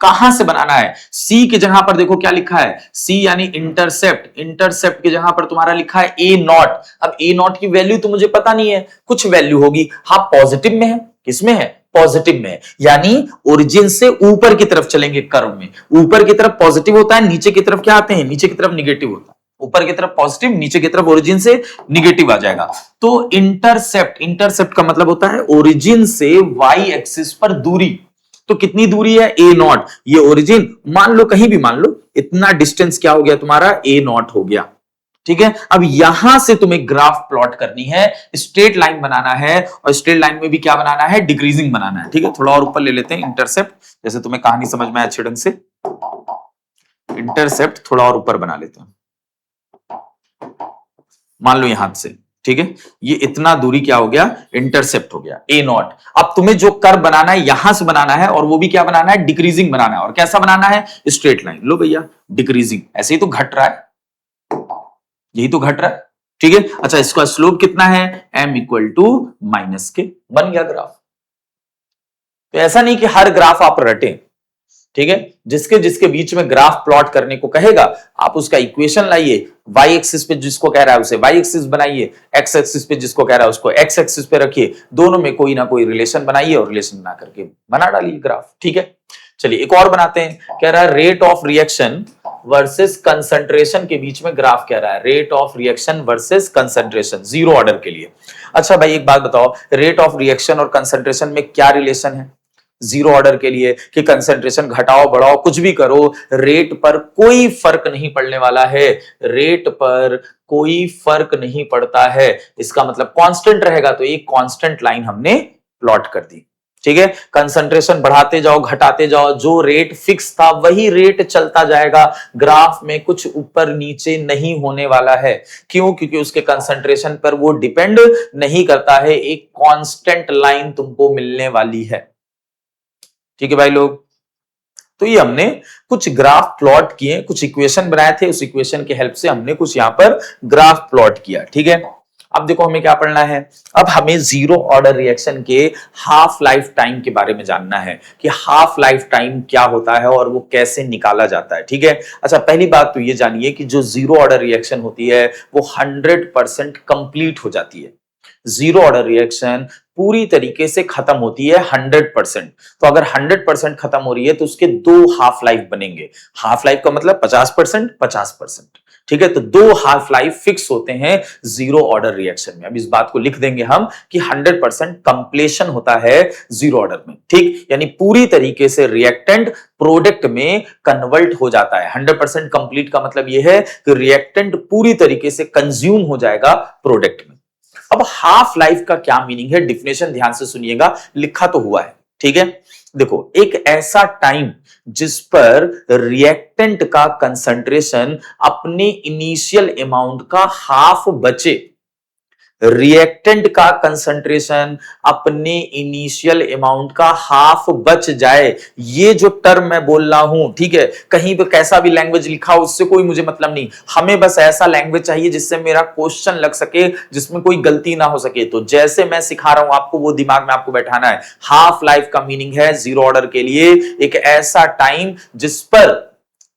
कहां से बनाना है, सी की जगह पर देखो क्या लिखा है, सी यानी इंटरसेप्ट, इंटरसेप्ट की जगह पर तुम्हारा लिखा है ए नॉट। अब ए नॉट की वैल्यू तो मुझे पता नहीं है, कुछ वैल्यू होगी, हाँ पॉजिटिव में है, किसमें है, पॉजिटिव में है, यानी ओरिजिन से ऊपर की तरफ चलेंगे कर्व में, ऊपर की तरफ पॉजिटिव होता है, नीचे की तरफ क्या आते हैं, नीचे की तरफ निगेटिव होता है, ऊपर की तरफ पॉजिटिव, नीचे की तरफ ओरिजिन से निगेटिव आ जाएगा। तो इंटरसेप्ट, इंटरसेप्ट का मतलब होता है ओरिजिन से वाई एक्सिस पर दूरी, तो कितनी दूरी है, ए नॉट, ये ओरिजिन मान लो, कहीं भी मान लो, इतना डिस्टेंस क्या हो गया तुम्हारा, ए नॉट हो गया, ठीक है। अब यहां से तुम्हें ग्राफ प्लॉट करनी है, स्ट्रेट लाइन बनाना है, और स्ट्रेट लाइन में भी क्या बनाना है, डिक्रीजिंग बनाना है, ठीक है। थोड़ा और ऊपर ले लेते हैं इंटरसेप्ट, जैसे तुम्हें कहानी समझ में आए अच्छे ढंग से, इंटरसेप्ट थोड़ा और ऊपर बना लेते हैं, मान लो यहां से, ठीक है, ये इतना दूरी क्या हो गया, इंटरसेप्ट हो गया, ए नॉट। अब तुम्हें जो कर्व बनाना है यहां से बनाना है, और वो भी क्या बनाना है, डिक्रीजिंग बनाना है, और कैसा बनाना है, स्ट्रेट लाइन। लो भैया, डिक्रीजिंग, ऐसे ही तो घट रहा है, यही तो घट रहा है, ठीक है। अच्छा, इसका स्लोप कितना है, m इक्वल टू -k, बन गया ग्राफ। तो ऐसा नहीं कि हर ग्राफ आप रटें, ठीक है, जिसके जिसके बीच में ग्राफ प्लॉट करने को कहेगा आप उसका इक्वेशन लाइए, y एक्सिस पे जिसको कह रहा है उसे y एक्सिस बनाइए, x एक्सिस पे जिसको कह रहा है उसको x एक्सिस पे रखिए, दोनों में कोई ना कोई रिलेशन बनाइए, और रिलेशन बना करके बना डालिए ग्राफ, ठीक है। चलिए एक और बनाते हैं, कह रहा है rate of reaction versus concentration के बीच में ग्राफ कह रहा है, rate of reaction versus concentration, zero order के लिए। अच्छा भाई एक बात बताओ, रेट ऑफ रिएक्शन और कंसंट्रेशन में क्या रिलेशन है जीरो ऑर्डर के लिए, कि कंसंट्रेशन घटाओ बढ़ाओ कुछ भी करो, रेट पर कोई फर्क नहीं पड़ने वाला है, रेट पर कोई फर्क नहीं पड़ता है, इसका मतलब कांस्टेंट रहेगा, तो एक कांस्टेंट लाइन हमने प्लॉट कर दी, ठीक है। कंसंट्रेशन बढ़ाते जाओ घटाते जाओ, जो रेट फिक्स था वही रेट चलता जाएगा, ग्राफ में कुछ ऊपर नीचे नहीं होने वाला है, क्यों, क्योंकि उसके कंसंट्रेशन पर वो डिपेंड नहीं करता है, एक कांस्टेंट लाइन तुमको मिलने वाली है, ठीक है भाई लोग। तो ये हमने कुछ ग्राफ प्लॉट किए, कुछ इक्वेशन बनाए थे, उस इक्वेशन के हेल्प से हमने कुछ यहां पर ग्राफ प्लॉट किया, ठीक है। अब देखो हमें क्या पढ़ना है, अब हमें जीरो ऑर्डर रिएक्शन के हाफ लाइफ टाइम के बारे में जानना है, कि हाफ लाइफ टाइम क्या होता है और वो कैसे निकाला जाता है, ठीक है। अच्छा, पहली बात तो ये जानिए कि जो जीरो ऑर्डर रिएक्शन होती है वो 100% कंप्लीट हो जाती है, जीरो ऑर्डर रिएक्शन पूरी तरीके से खत्म होती है 100%। तो अगर 100% खत्म हो रही है तो उसके दो हाफ लाइफ बनेंगे, हाफ लाइफ का मतलब 50% 50%, ठीक है। तो दो हाफ लाइफ फिक्स होते हैं जीरो ऑर्डर रिएक्शन में। अब इस बात को लिख देंगे हम कि 100% कंप्लीशन होता है जीरो ऑर्डर में, ठीक, यानी पूरी तरीके से रिएक्टेंट प्रोडक्ट में कन्वर्ट हो जाता है। 100% कंप्लीट का मतलब यह है कि रिएक्टेंट पूरी तरीके से कंज्यूम हो जाएगा प्रोडक्ट में। अब अब हाफ लाइफ का क्या मीनिंग है, डेफिनेशन ध्यान से सुनिएगा, लिखा तो हुआ है, ठीक है। देखो, एक ऐसा टाइम जिस पर रिएक्टेंट का कंसंट्रेशन अपने इनिशियल अमाउंट का हाफ बचे, रिएक्टेंट का कंसंट्रेशन अपने इनिशियल अमाउंट का हाफ बच जाए, ये जो टर्म मैं बोल रहा हूं, ठीक है, कहीं पे कैसा भी लैंग्वेज लिखा हो उससे कोई मुझे मतलब नहीं, हमें बस ऐसा लैंग्वेज चाहिए जिससे मेरा क्वेश्चन लग सके, जिसमें कोई गलती ना हो सके। तो जैसे मैं सिखा रहा हूं आपको, वो दिमाग में आपको बैठाना है। हाफ लाइफ का मीनिंग है जीरो ऑर्डर के लिए एक ऐसा टाइम जिस पर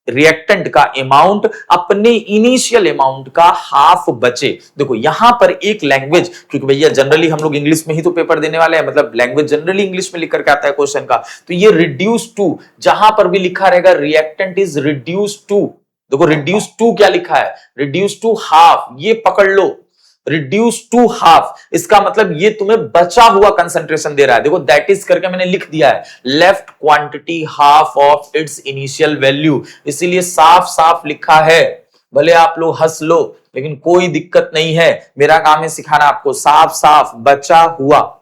रिएक्टेंट का अमाउंट अपने इनिशियल अमाउंट का हाफ बचे। देखो यहां पर एक लैंग्वेज, क्योंकि भैया जनरली हम लोग इंग्लिश में ही तो पेपर देने वाले हैं, मतलब लैंग्वेज जनरली इंग्लिश में लिख करके आता है क्वेश्चन का, तो ये रिड्यूस टू, जहां पर भी लिखा रहेगा रिएक्टेंट इज रिड्यूस टू, देखो रिड्यूस टू क्या लिखा है, रिड्यूस टू हाफ, ये पकड़ लो, रिड्यूस टू हाफ, इसका मतलब ये तुम्हें बचा हुआ कंसंट्रेशन दे रहा है। देखो दैट इज करके मैंने लिख दिया है, left quantity half of its initial value, इसीलिए साफ साफ लिखा है। भले आप लोग हंस लो, लेकिन कोई दिक्कत नहीं है, मेरा काम है सिखाना आपको, साफ साफ बचा हुआ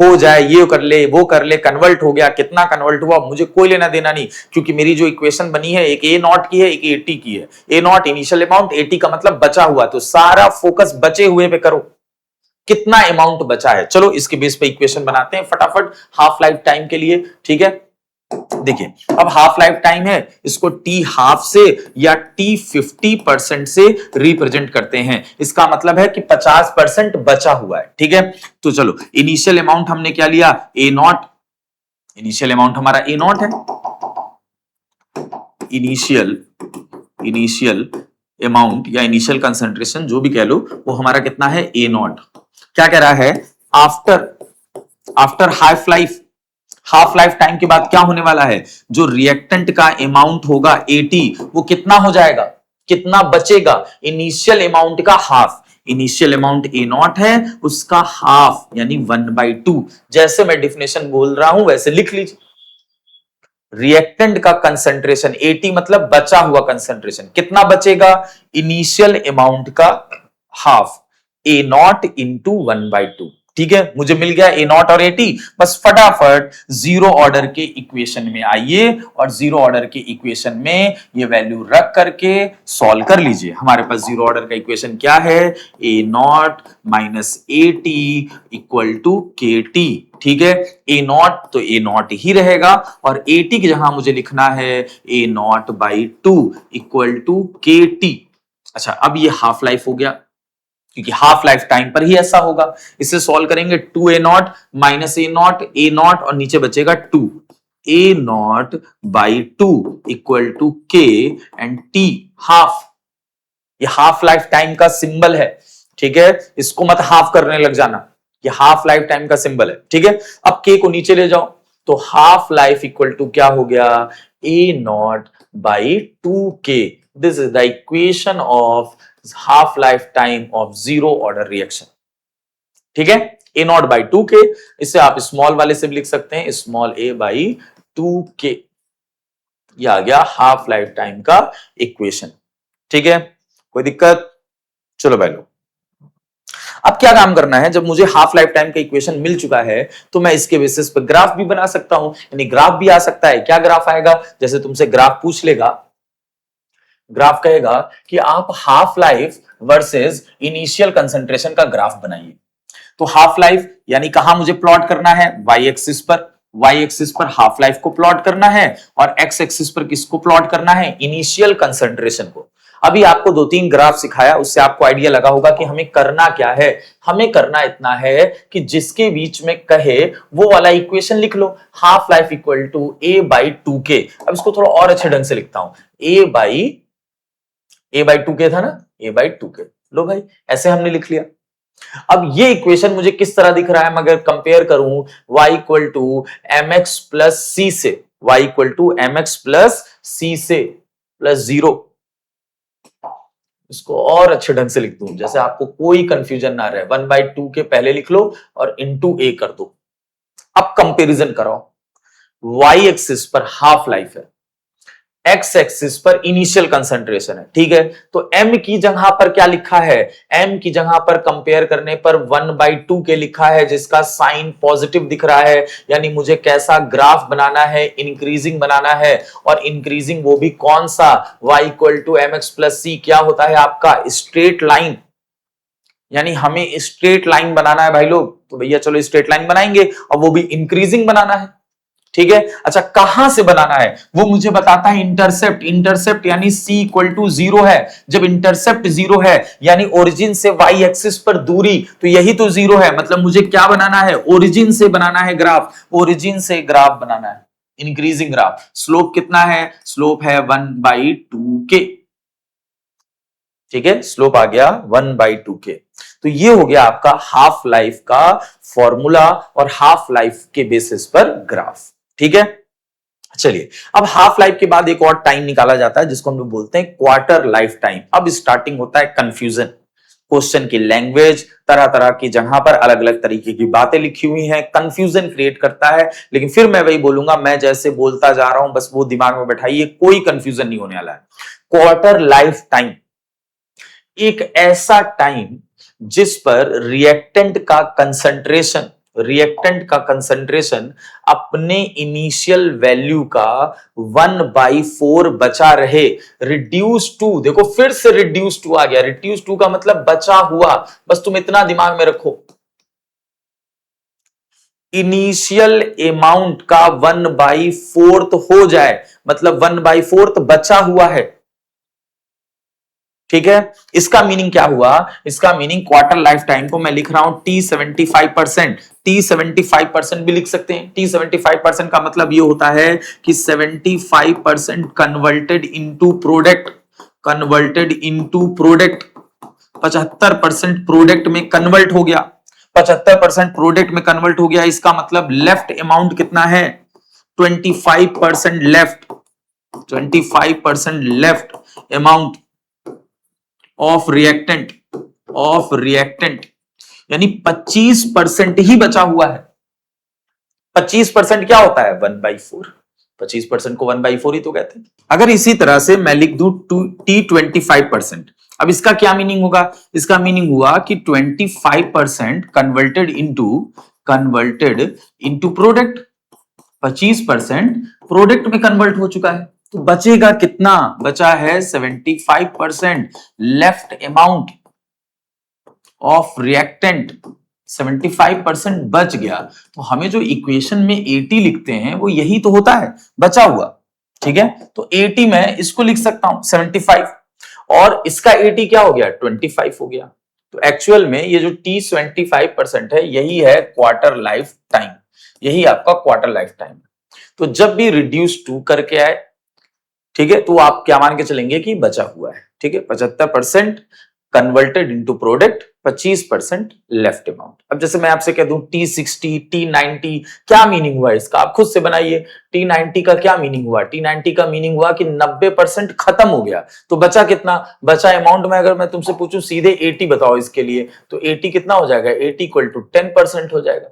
हो जाए, ये कर ले वो कर ले, कन्वर्ट हो गया, कितना कन्वर्ट हुआ मुझे कोई लेना देना नहीं, क्योंकि मेरी जो इक्वेशन बनी है एक ए नॉट की है, एक एटी की है। A not initial amount, eighty का मतलब बचा हुआ, तो सारा फोकस बचे हुए पे करो, कितना अमाउंट बचा है। चलो इसके बेस पे इक्वेशन बनाते हैं फटाफट हाफ लाइफ टाइम के लिए, ठीक है। देखिए अब हाफ लाइफ टाइम है, इसको टी हाफ से या टी 50% से रिप्रेजेंट करते हैं, इसका मतलब है कि 50% बचा हुआ है, ठीक है। तो चलो इनिशियल अमाउंट हमने क्या लिया, ए नॉट, इनिशियल अमाउंट हमारा ए नॉट है, इनिशियल अमाउंट या इनिशियल कंसंट्रेशन जो भी कह लो, वो हमारा कितना है, ए नॉट। क्या कह रहा है, आफ्टर हाफ लाइफ टाइम के बाद क्या होने वाला है, जो रिएक्टेंट का अमाउंट होगा 80, वो कितना हो जाएगा, कितना बचेगा, इनिशियल अमाउंट का half, initial amount A not है, उसका हाफ यानी 1/2। जैसे मैं डिफिनेशन बोल रहा हूं वैसे लिख लीजिए, रिएक्टेंट का कंसंट्रेशन 80 मतलब बचा हुआ कंसंट्रेशन, कितना बचेगा, इनिशियल अमाउंट का हाफ, ए नॉट इंटू 1/2, ठीक है। मुझे मिल गया ए नॉट और 80, बस फटाफट जीरो ऑर्डर के इक्वेशन में आइए और जीरो ऑर्डर के इक्वेशन में ये वैल्यू रख करके सॉल्व कर लीजिए। हमारे पास जीरो ऑर्डर का इक्वेशन क्या है, A naught minus 80 equal to के टी, ठीक है। ए नॉट तो ए नॉट ही रहेगा, और 80 की जगह मुझे लिखना है A naught by 2 equal to के टी। अच्छा अब ये हाफ लाइफ हो गया, क्योंकि हाफ लाइफ टाइम पर ही ऐसा होगा। इसे सॉल्व करेंगे, 2 ए नॉट माइनस ए नॉट और नीचे बचेगा 2, ए नॉट बाई 2 इक्वल टू के एंड टी हाफ, ये हाफ लाइफ टाइम का सिंबल है, ठीक है, इसको मत हाफ करने लग जाना, ये हाफ लाइफ टाइम का सिंबल है, ठीक है। अब के को नीचे ले जाओ, तो हाफ लाइफ इक्वल टू क्या हो गया, A naught by 2k, this is the equation of half life time of zero order reaction, ठीक है। ए नॉट बाई 2k, इसे आप स्मॉल वाले से भी लिख सकते हैं, स्मॉल ए बाई 2k, ये आ गया हाफ लाइफ टाइम का इक्वेशन, ठीक है। कोई दिक्कत, चलो भाई लो, अब क्या काम करना है, जब मुझे हाफ लाइफ टाइम का इक्वेशन मिल चुका है तो मैं इसके बेसिस पर ग्राफ भी बना सकता हूं, यानी ग्राफ भी आ सकता है। क्या ग्राफ आएगा, जैसे तुमसे ग्राफ पूछ लेगा, ग्राफ कहेगा कि आप half life versus initial concentration का ग्राफ बनाइए। तो हाफ लाइफ यानी कहां मुझे प्लॉट करना है, वाई एक्सिस पर हाफ लाइफ को प्लॉट करना है, और एक्स एक्सिस पर किसको प्लॉट करना है, इनिशियल कंसंट्रेशन को। अभी आपको 2-3 ग्राफ सिखाया, उससे आपको आइडिया लगा होगा कि हमें करना क्या है। हमें करना इतना है कि जिसके बीच में कहे वो वाला इक्वेशन लिख लो, half life equal to A by 2k। अब इसको थोड़ा और अच्छे ढंग से लिखता हूं, ए बाई 2k था ना, ए बाई 2k, लो भाई ऐसे हमने लिख लिया। अब ये इक्वेशन मुझे किस तरह दिख रहा है, मैं अगर कंपेयर करूं y equal to M X plus C से, y equal to M X plus C से प्लस 0, इसको और अच्छे ढंग से लिख दूं जैसे आपको कोई कंफ्यूजन ना रहे, 1/2 के पहले लिख लो और इंटू ए कर दो। अब कंपैरिजन कराओ, y एक्सिस पर हाफ लाइफ है, एक्स एक्सिस पर इनिशियल कंसंट्रेशन है, ठीक है। तो m की जगह पर क्या लिखा है, m की जगह पर कंपेयर करने पर 1/2 के लिखा है, जिसका साइन पॉजिटिव दिख रहा है, यानी मुझे कैसा ग्राफ बनाना है, इंक्रीजिंग बनाना है। और इंक्रीजिंग वो भी कौन सा, y = mx + c, क्या होता है आपका स्ट्रेट लाइन, यानी हमें स्ट्रेट लाइन बनाना है भाई लोग। तो भैया चलो स्ट्रेट लाइन बनाएंगे, और वो भी इंक्रीजिंग बनाना है, ठीक है। अच्छा कहां से बनाना है वो मुझे बताता है इंटरसेप्ट। इंटरसेप्ट यानी c = 0 है। जब इंटरसेप्ट 0 है यानी ओरिजिन से y एक्सिस पर दूरी, तो यही तो 0 है, मतलब मुझे क्या बनाना है, ओरिजिन से बनाना है ग्राफ, ओरिजिन से ग्राफ बनाना है, इंक्रीजिंग ग्राफ। स्लोप कितना है, स्लोप है 1/2 के, ठीक है, स्लोप आ गया 1/2 के। तो ये हो गया आपका हाफ लाइफ का फॉर्मूला और हाफ लाइफ के बेसिस पर ग्राफ, ठीक है। चलिए अब हाफ लाइफ के बाद एक और टाइम निकाला जाता है जिसको हम लोग बोलते हैं क्वार्टर लाइफ टाइम। अब स्टार्टिंग होता है कंफ्यूजन, क्वेश्चन की लैंग्वेज तरह तरह की जगह पर अलग अलग तरीके की बातें लिखी हुई हैं, कंफ्यूजन क्रिएट करता है। लेकिन फिर मैं वही बोलूंगा, मैं जैसे बोलता जा रहा हूं बस वो दिमाग में बैठाइए, कोई कंफ्यूजन नहीं होने वाला है। क्वार्टर लाइफ टाइम एक ऐसा टाइम जिस पर रिएक्टेंट का कंसंट्रेशन अपने इनिशियल वैल्यू का 1/4 बचा रहे। रिड्यूस टू, देखो फिर से रिड्यूस टू आ गया, रिड्यूस टू का मतलब बचा हुआ, बस तुम इतना दिमाग में रखो, इनिशियल अमाउंट का 1/4 हो जाए, मतलब 1/4 बचा हुआ है, ठीक है। इसका मीनिंग क्या हुआ, इसका मीनिंग क्वार्टर लाइफ टाइम को मैं लिख रहा हूं T75%, T75% भी लिख सकते हैं। T75% का मतलब ये होता है कि 75% कन्वर्टेड इनटू प्रोडक्ट, 75% प्रोडक्ट में कन्वर्ट हो गया, 75% प्रोडक्ट में कन्वर्ट हो गया। इसका मतलब लेफ्ट अमाउंट कितना है, 25% left, 25% left amount of reactant, यानी 25% ही बचा हुआ है। 25% क्या होता है, 1/4, 25% को 1/4 ही तो कहते हैं। अगर इसी तरह से मैं लिख दूं T25%, अब इसका क्या मीनिंग होगा, इसका मीनिंग हुआ कि 25% कन्वर्टेड इनटू प्रोडक्ट, 25% प्रोडक्ट में कन्वर्ट हो चुका है, तो बचेगा कितना, बचा है 75% लेफ्ट अमाउंट ऑफ रिएक्टेंट, 75% बच गया। तो हमें जो इक्वेशन में 80 लिखते हैं वो यही तो होता है, बचा हुआ, ठीक है। तो 80 में इसको लिख सकता हूं 75, और इसका 80 क्या हो गया, 25 हो गया। तो एक्चुअल में ये जो T25% है यही है क्वार्टर लाइफ टाइम, यही आपका क्वार्टर लाइफ टाइम। तो जब भी रिड्यूस टू करके आए, ठीक है, तो आप क्या मान के चलेंगे कि बचा हुआ है, ठीक है। 75% converted into product, 25% left amount. अब जैसे मैं आपसे कह दूं T60, T90, क्या मीनिंग हुआ इसका, आप खुद से बनाइए। T90 का क्या मीनिंग हुआ, T90 का मीनिंग हुआ कि 90% खत्म हो गया, तो बचा कितना, बचा अमाउंट में अगर मैं तुमसे पूछूं सीधे 80 बताओ इसके लिए, तो 80 कितना हो जाएगा, 80 = 10% हो जाएगा,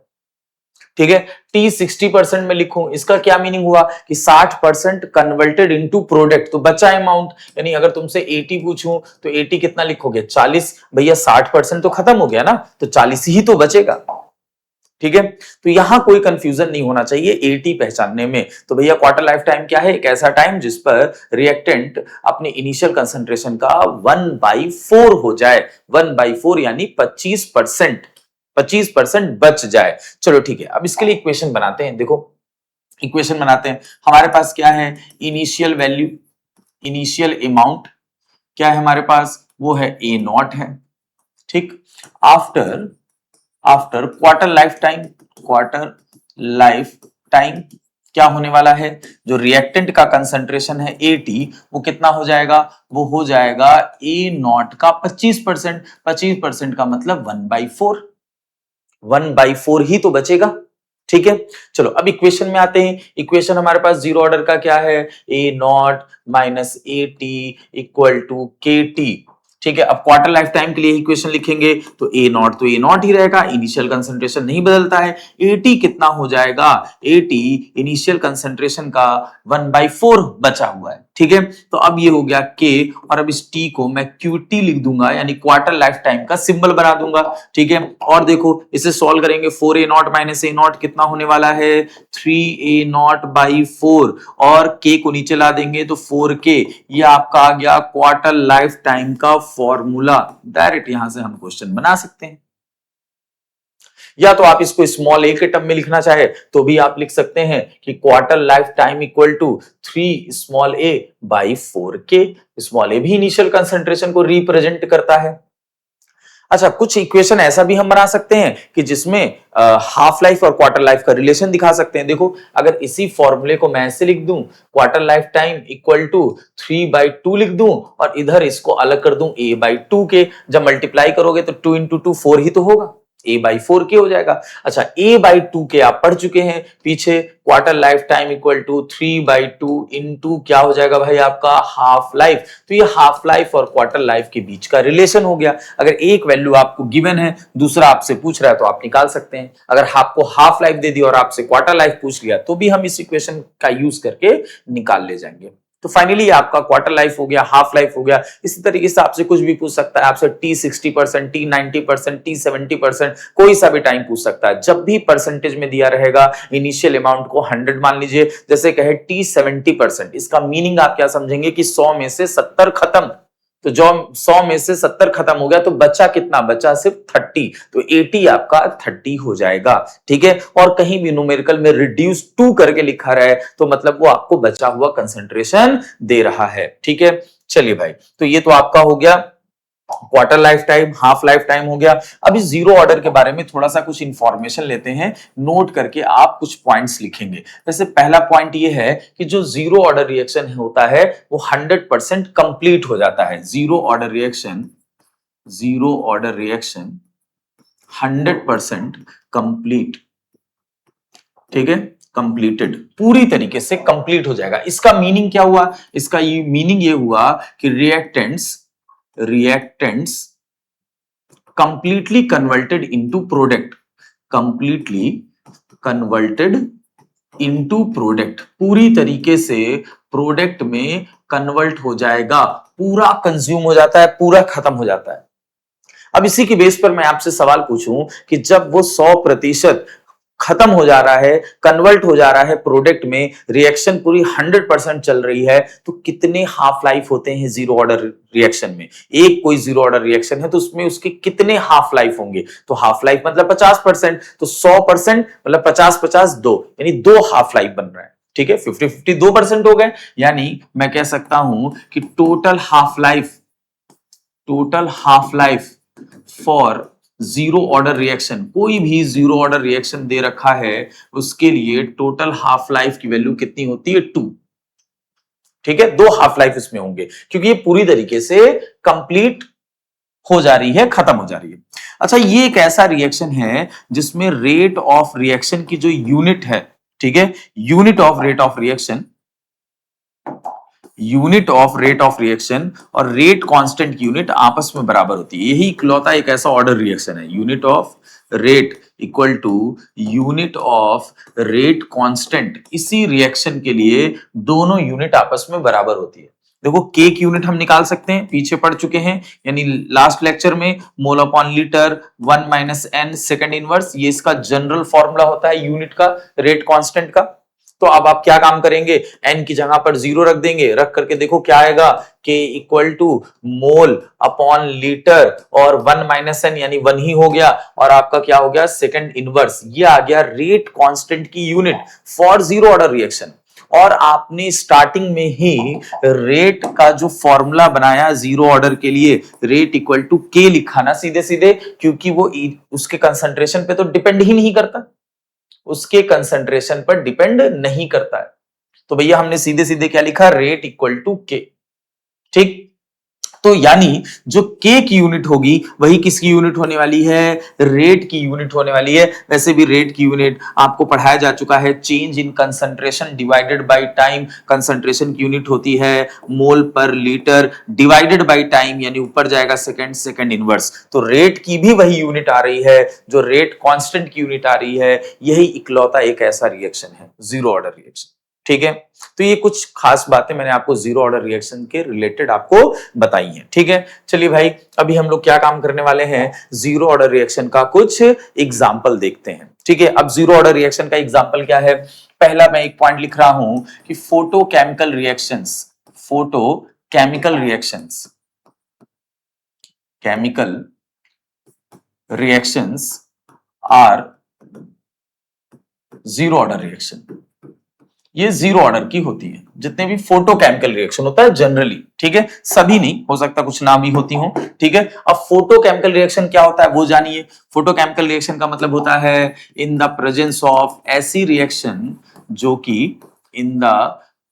ठीक है। T60% में लिखूं, इसका क्या मीनिंग हुआ कि 60% कन्वर्टेड इनटू प्रोडक्ट, तो बचा अमाउंट, यानी अगर तुमसे 80 पूछूं तो 80 कितना लिखोगे, 40, भैया 60% तो खत्म हो गया ना, तो 40 ही तो बचेगा, ठीक है। तो यहां कोई कंफ्यूजन नहीं होना चाहिए 80 पहचानने में। तो भैया क्वार्टर लाइफ टाइम क्या है, एक ऐसा टाइम जिस पर रिएक्टेंट अपने इनिशियल कंसंट्रेशन का 1/4 हो जाए, 1/4 यानी 25% बच जाए। चलो ठीक है, अब इसके लिए इक्वेशन बनाते हैं। देखो इक्वेशन बनाते हैं, हमारे पास क्या है, इनिशियल वैल्यू, इनिशियल अमाउंट क्या है हमारे पास, वो है A0 है, ठीक। आफ्टर क्वार्टर लाइफ टाइम क्या होने वाला है, जो रिएक्टेंट का कंसंट्रेशन है 80, वो कितना हो जाएगा, वो हो जाएगा A0 का 25%, 25% का मतलब 1/4, 1/4 ही तो बचेगा, ठीक है। चलो अब इक्वेशन में आते हैं। इक्वेशन हमारे पास जीरो ऑर्डर का क्या है, A0 - AT = KT, ठीक है। अब क्वार्टर लाइफ टाइम के लिए इक्वेशन लिखेंगे तो A0 ही रहेगा, इनिशियल कंसंट्रेशन नहीं बदलता है। AT कितना हो जाएगा, AT इनिशियल कंसंट्रेशन का 1/4 बचा हुआ है, ठीक है। तो अब ये हो गया K, और अब इस T को मैं QT लिख दूंगा, यानी क्वार्टर लाइफ टाइम का सिंबल बना दूंगा। ठीक है, और देखो इसे सॉल्व करेंगे, 4A0 माइनस A0 कितना होने वाला है, 3A0 बाई 4, और K को नीचे ला देंगे तो 4K। ये आपका आ गया क्वार्टर लाइफ टाइम का फॉर्मूला। डायरेक्ट यहां से हम क्वेश्चन बना सकते हैं, या तो आप इसको स्मॉल ए के टर्म में लिखना चाहे तो भी आप लिख सकते हैं कि quarter life time equal to 3 small A by 4K। Small A भी इनिशियल कंसंट्रेशन को रिप्रेजेंट करता है। अच्छा, कुछ इक्वेशन ऐसा भी हम बना सकते हैं कि जिसमें हाफ लाइफ और क्वार्टर लाइफ का रिलेशन दिखा सकते हैं। देखो, अगर इसी फॉर्मूले को मैं ऐसे लिख दूं, quarter life time equal to 3/2 लिख दूं, और इधर इसको अलग कर दूं A/2 के, जब मल्टीप्लाई करोगे तो 2 इंटू 2 4 ही तो होगा, A/4K हो जाएगा। अच्छा, A/2K आप पढ़ चुके हैं पीछे, quarter life time equal to 3/2 into क्या हो जाएगा भाई आपका हाफ लाइफ। तो ये हाफ लाइफ और क्वार्टर लाइफ के बीच का रिलेशन हो गया। अगर एक वैल्यू आपको गिवन है, दूसरा आपसे पूछ रहा है, तो आप निकाल सकते हैं। अगर आपको हाफ लाइफ दे दी और आपसे क्वार्टर लाइफ पूछ लिया तो भी हम इस इक्वेशन का यूज करके निकाल ले जाएंगे। तो फाइनली आपका क्वार्टर लाइफ हो गया, हाफ लाइफ हो गया। इसी तरीके से आपसे कुछ भी पूछ सकता है, आपसे T60%, T90%, T70%, कोई सा भी टाइम पूछ सकता है। जब भी परसेंटेज में दिया रहेगा, इनिशियल अमाउंट को 100 मान लीजिए, जैसे कहे T70%, इसका मीनिंग आप क्या समझेंगे कि 100 में से 70 खत्म। तो जो 100 में से 70 खत्म हो गया तो बचा कितना, बचा सिर्फ 30, तो 80 आपका 30 हो जाएगा। ठीक है, और कहीं भी न्यूमेरिकल में रिड्यूस टू करके लिखा रहा है तो मतलब वो आपको बचा हुआ कंसंट्रेशन दे रहा है। ठीक है, चलिए भाई, तो ये तो आपका हो गया quarter life time, half life time हो गया। अब इस जीरो ऑर्डर के बारे में थोड़ा सा कुछ इंफॉर्मेशन लेते हैं, नोट करके आप कुछ पॉइंट्स लिखेंगे। जैसे पहला पॉइंट ये है कि जो जीरो ऑर्डर रिएक्शन होता है वो 100% कंप्लीट हो जाता है। जीरो ऑर्डर रिएक्शन 100% कंप्लीट, ठीक है, कंप्लीटेड, पूरी तरीके से कंप्लीट हो जाएगा। इसका मीनिंग क्या हुआ, इसका मीनिंग ये हुआ कि reactants completely converted into product, completely converted into product, पूरी तरीके से प्रोडक्ट में कन्वर्ट हो जाएगा, पूरा कंज्यूम हो जाता है, पूरा खत्म हो जाता है। अब इसी की बेस पर मैं आपसे सवाल पूछूं कि जब वो 100% खत्म हो जा रहा है, कन्वर्ट हो जा रहा है प्रोडक्ट में, रिएक्शन पूरी 100% चल रही है, तो कितने हाफ लाइफ होते हैं जीरो ऑर्डर रिएक्शन में। एक कोई जीरो ऑर्डर रिएक्शन है तो उसमें उसके कितने हाफ लाइफ होंगे, तो हाफ लाइफ मतलब 50%, तो 100% मतलब 50-50 2, यानी 2 हाफ लाइफ बन रहा है। ठीक है, 50-50 2% हो गए, यानी मैं कह सकता हूं कि total half life for zero order reaction, कोई भी जीरो ऑर्डर रिएक्शन दे रखा है उसके लिए टोटल हाफ लाइफ की वैल्यू कितनी होती है, 2। ठीक है, 2 हाफ लाइफ इसमें होंगे क्योंकि ये पूरी तरीके से कंप्लीट हो जा रही है, खत्म हो जा रही है। अच्छा, ये एक ऐसा रिएक्शन है जिसमें रेट ऑफ रिएक्शन की जो यूनिट है, ठीक है, unit of rate of reaction और रेट कांस्टेंट की यूनिट आपस में बराबर होती है। यही इकलौता एक ऐसा ऑर्डर रिएक्शन है, unit of rate equal to unit of rate constant. इसी रिएक्शन के लिए दोनों यूनिट आपस में बराबर होती है। देखो, के की यूनिट हम निकाल सकते हैं, पीछे पढ़ चुके हैं, यानी लास्ट लेक्चर में mole upon litre 1 minus n second inverse, ये इसका जनरल फॉर्मूला होता है यूनिट का, रेट कांस्टेंट का। तो अब आप क्या काम करेंगे, एन की जगह पर 0 रख देंगे, रख करके देखो क्या आएगा, k equal to mole upon litre और 1 माइनस एन यानी 1 ही हो गया, और आपका क्या हो गया, सेकंड इनवर्स। ये आ गया रेट कांस्टेंट की unit for zero order reaction. और आपने स्टार्टिंग में ही रेट का जो फॉर्मूला बनाया जीरो ऑर्डर के लिए, रेट इक्वल टू के लिखा ना सीधे सीधे, क्योंकि वो उसके कंसंट्रेशन पे तो डिपेंड ही नहीं करता, उसके कंसंट्रेशन पर डिपेंड नहीं करता है। तो भैया हमने सीधे सीधे क्या लिखा, रेट इक्वल टू के। ठीक, तो यानी जो के की यूनिट होगी वही किसकी यूनिट होने वाली है, रेट की यूनिट होने वाली है। वैसे भी रेट की यूनिट आपको पढ़ाया जा चुका है, change in concentration divided by time. Concentration की यूनिट होती है मोल पर लीटर डिवाइडेड बाय टाइम, यानी ऊपर जाएगा सेकंड इनवर्स। तो रेट की भी वही यूनिट आ रही है जो रेट कांस्टेंट की यूनिट आ रही है। यही इकलौता एक ऐसा रिएक्शन है जीरो ऑर्डर रिएक्शन। ठीक है। तो ये कुछ खास बातें मैंने आपको जीरो ऑर्डर रिएक्शन के रिलेटेड आपको बताई हैं। ठीक है, चलिए भाई अभी हम लोग क्या काम करने वाले हैं, जीरो ऑर्डर रिएक्शन का कुछ एग्जाम्पल देखते हैं। ठीक है, अब जीरो ऑर्डर रिएक्शन का एग्जाम्पल क्या है, पहला मैं एक पॉइंट लिख रहा हूं कि photochemical reactions, photochemical reactions, chemical reactions are zero order reaction. ये जीरो ऑर्डर की होती है जितने भी फोटोकेमिकल रिएक्शन होता है जनरली। ठीक है, सभी नहीं, हो सकता कुछ ना भी होती हो। ठीक है, अब फोटोकेमिकल रिएक्शन क्या होता है वो जानिए। फोटोकेमिकल रिएक्शन का मतलब होता है इन द प्रेजेंस ऑफ ऐसी रिएक्शन जो कि in the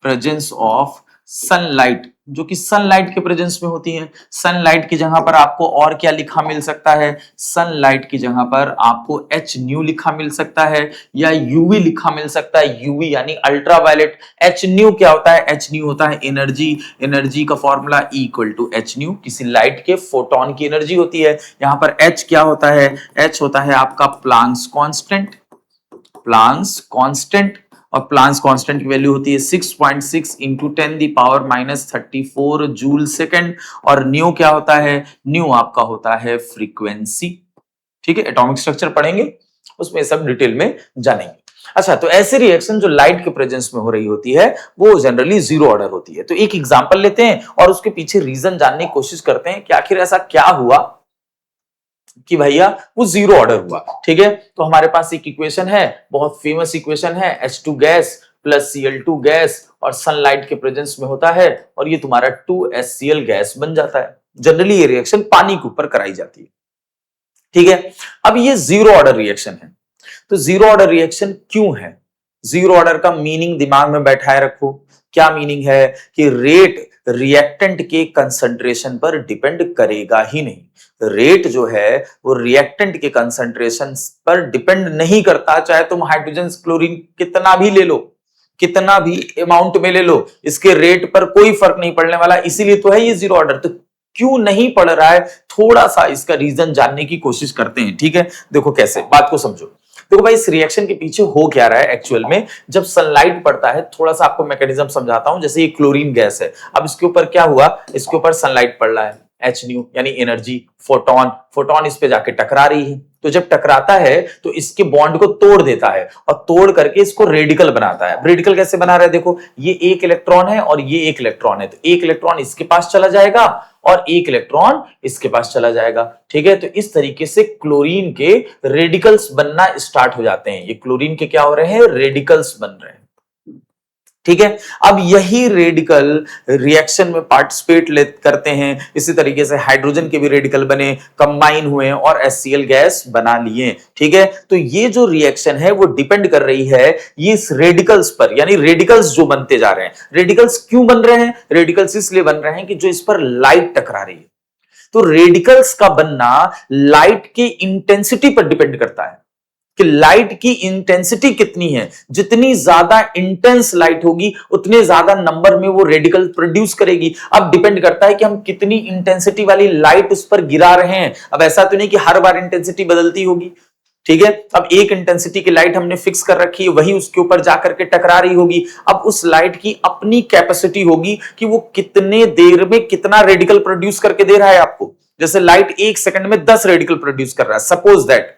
presence of sunlight, जो कि सनलाइट के प्रेजेंस में होती है। सनलाइट की जगह पर आपको और क्या लिखा मिल सकता है, सनलाइट की जगह पर आपको एच न्यू लिखा मिल सकता है या यूवी लिखा मिल सकता है, यूवी यानी अल्ट्रावायलेट। एच न्यू क्या होता है, एच न्यू होता है एनर्जी, एनर्जी का formula E equal to h nu, किसी लाइट के फोटोन की एनर्जी होती है। यहां पर एच क्या होता है, एच होता है आपका प्लांक्स कांस्टेंट, प्लांक्स कांस्टेंट, और प्लांक्स कांस्टेंट की वैल्यू होती है 6.6 इंटू 10⁻⁻34 जूल सेकेंड। और न्यू क्या होता है, न्यू आपका होता है फ्रीक्वेंसी। ठीक है, एटॉमिक स्ट्रक्चर पढ़ेंगे उसमें सब डिटेल में जानेंगे। अच्छा, तो ऐसी रिएक्शन जो लाइट के प्रेजेंस में हो रही होती है वो जनरली जीरो ऑर्डर होती है। तो एक एग्जांपल लेते हैं और उसके पीछे रीजन जानने की कोशिश करते हैं कि आखिर ऐसा क्या हुआ कि भैया वो जीरो ऑर्डर हुआ। ठीक है, तो हमारे पास एक इक्वेशन है, बहुत फेमस इक्वेशन है, H2 gas plus Cl2 gas और सनलाइट के प्रेजेंस में होता है और ये तुम्हारा 2HCl गैस बन जाता है। जनरली ये रिएक्शन पानी के ऊपर कराई जाती है। ठीक है, अब ये जीरो ऑर्डर रिएक्शन है। तो जीरो ऑर्डर रिएक्शन क्यों है, जीरो ऑर्डर का मीनिंग दिमाग में बैठाए रखो। क्या मीनिंग है कि रेट रिएक्टेंट के कंसंट्रेशन पर डिपेंड करेगा ही नहीं। रेट जो है वो रिएक्टेंट के कंसंट्रेशन पर डिपेंड नहीं करता, चाहे तुम हाइड्रोजन क्लोरीन कितना भी ले लो, कितना भी अमाउंट में ले लो, इसके रेट पर कोई फर्क नहीं पड़ने वाला। इसीलिए तो है ये जीरो ऑर्डर। तो क्यों नहीं पड़ रहा है, थोड़ा सा इसका रीजन जानने की कोशिश करते हैं। ठीक है, देखो कैसे, बात को समझो। देखो भाई, इस रिएक्शन के पीछे हो क्या रहा है एक्चुअल में, जब सनलाइट पड़ता है, थोड़ा सा आपको मैकेनिज्म समझाता हूं। जैसे ये क्लोरीन गैस है, अब इसके ऊपर क्या हुआ, इसके ऊपर सनलाइट पड़ रहा है, एच न्यू यानी एनर्जी, फोटोन, फोटोन इस पे जाके टकरा रही है। तो जब टकराता है तो इसके बॉन्ड को तोड़ देता है और तोड़ करके इसको रेडिकल बनाता है। रेडिकल कैसे बना रहा है, देखो ये एक इलेक्ट्रॉन है और ये एक इलेक्ट्रॉन है, तो एक इलेक्ट्रॉन इसके पास चला जाएगा और एक इलेक्ट्रॉन इसके पास चला जाएगा। ठीक है, तो इस तरीके से क्लोरीन के रेडिकल्स बनना स्टार्ट हो जाते हैं। ये क्लोरीन के क्या हो रहे हैं, रेडिकल्स बन रहे हैं। ठीक है, अब यही रेडिकल रिएक्शन में पार्टिसिपेट करते हैं। इसी तरीके से हाइड्रोजन के भी रेडिकल बने, कंबाइन हुए और HCl गैस बना लिए। ठीक है, तो ये जो रिएक्शन है वो डिपेंड कर रही है ये इस रेडिकल्स पर, यानी रेडिकल्स जो बनते जा रहे हैं। रेडिकल्स क्यों बन रहे हैं, रेडिकल्स इसलिए बन रहे हैं कि जो इस पर लाइट टकरा रही है। तो रेडिकल्स का बनना लाइट की इंटेंसिटी पर डिपेंड करता है कि लाइट की इंटेंसिटी कितनी है। जितनी ज्यादा इंटेंस लाइट होगी उतने ज्यादा नंबर में वो रेडिकल प्रोड्यूस करेगी। अब डिपेंड करता है कि हम कितनी इंटेंसिटी वाली लाइट उस पर गिरा रहे हैं। अब ऐसा तो नहीं कि हर बार इंटेंसिटी बदलती होगी। ठीक है, अब एक इंटेंसिटी की लाइट हमने फिक्स कर रखी है, वही उसके ऊपर जाकर के टकरा रही होगी। अब उस लाइट की अपनी कैपेसिटी होगी कि वो कितने देर में कितना रेडिकल प्रोड्यूस करके दे रहा है आपको। जैसे लाइट एक सेकंड में 10 रेडिकल प्रोड्यूस कर रहा है, सपोज दैट,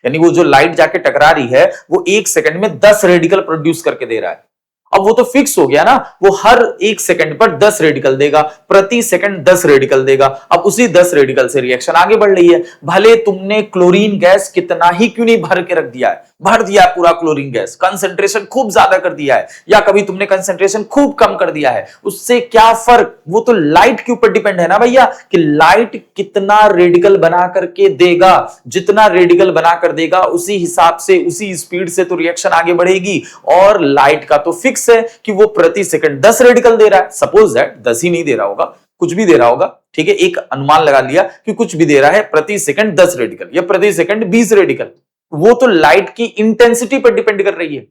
यानी वो जो लाइट जाके टकरा रही है वो एक सेकंड में 10 रेडिकल प्रोड्यूस करके दे रहा है। अब वो तो फिक्स हो गया ना, वो हर एक सेकंड पर 10 रेडिकल देगा, प्रति सेकंड 10 रेडिकल देगा। अब उसी 10 रेडिकल से रिएक्शन आगे बढ़ रही है। भले तुमने क्लोरीन गैस कितना ही क्यों नहीं भर के रख दिया है, भर दिया है पूरा क्लोरीन गैस, कंसंट्रेशन खूब ज्यादा कर दिया है, या कभी तुमने कंसंट्रेशन खूब कम कर दिया है, उससे क्या फर्क, वो तो लाइट के ऊपर डिपेंड है ना भैया, कि लाइट कितना रेडिकल बना करके देगा। जितना रेडिकल बना कर देगा उसी हिसाब से, उसी स्पीड से तो रिएक्शन आगे बढ़ेगी। और लाइट का तो फिक्स है कि वो प्रति सेकंड 10 रेडिकल दे रहा है। सपोज दैट 10 ही नहीं दे रहा होगा, कुछ भी दे रहा होगा। ठीक है, एक अनुमान लगा लिया कि कुछ भी दे रहा है, प्रति सेकंड 10 रेडिकल या प्रति सेकंड 20 रेडिकल। वो तो लाइट की इंटेंसिटी पर डिपेंड कर रही है।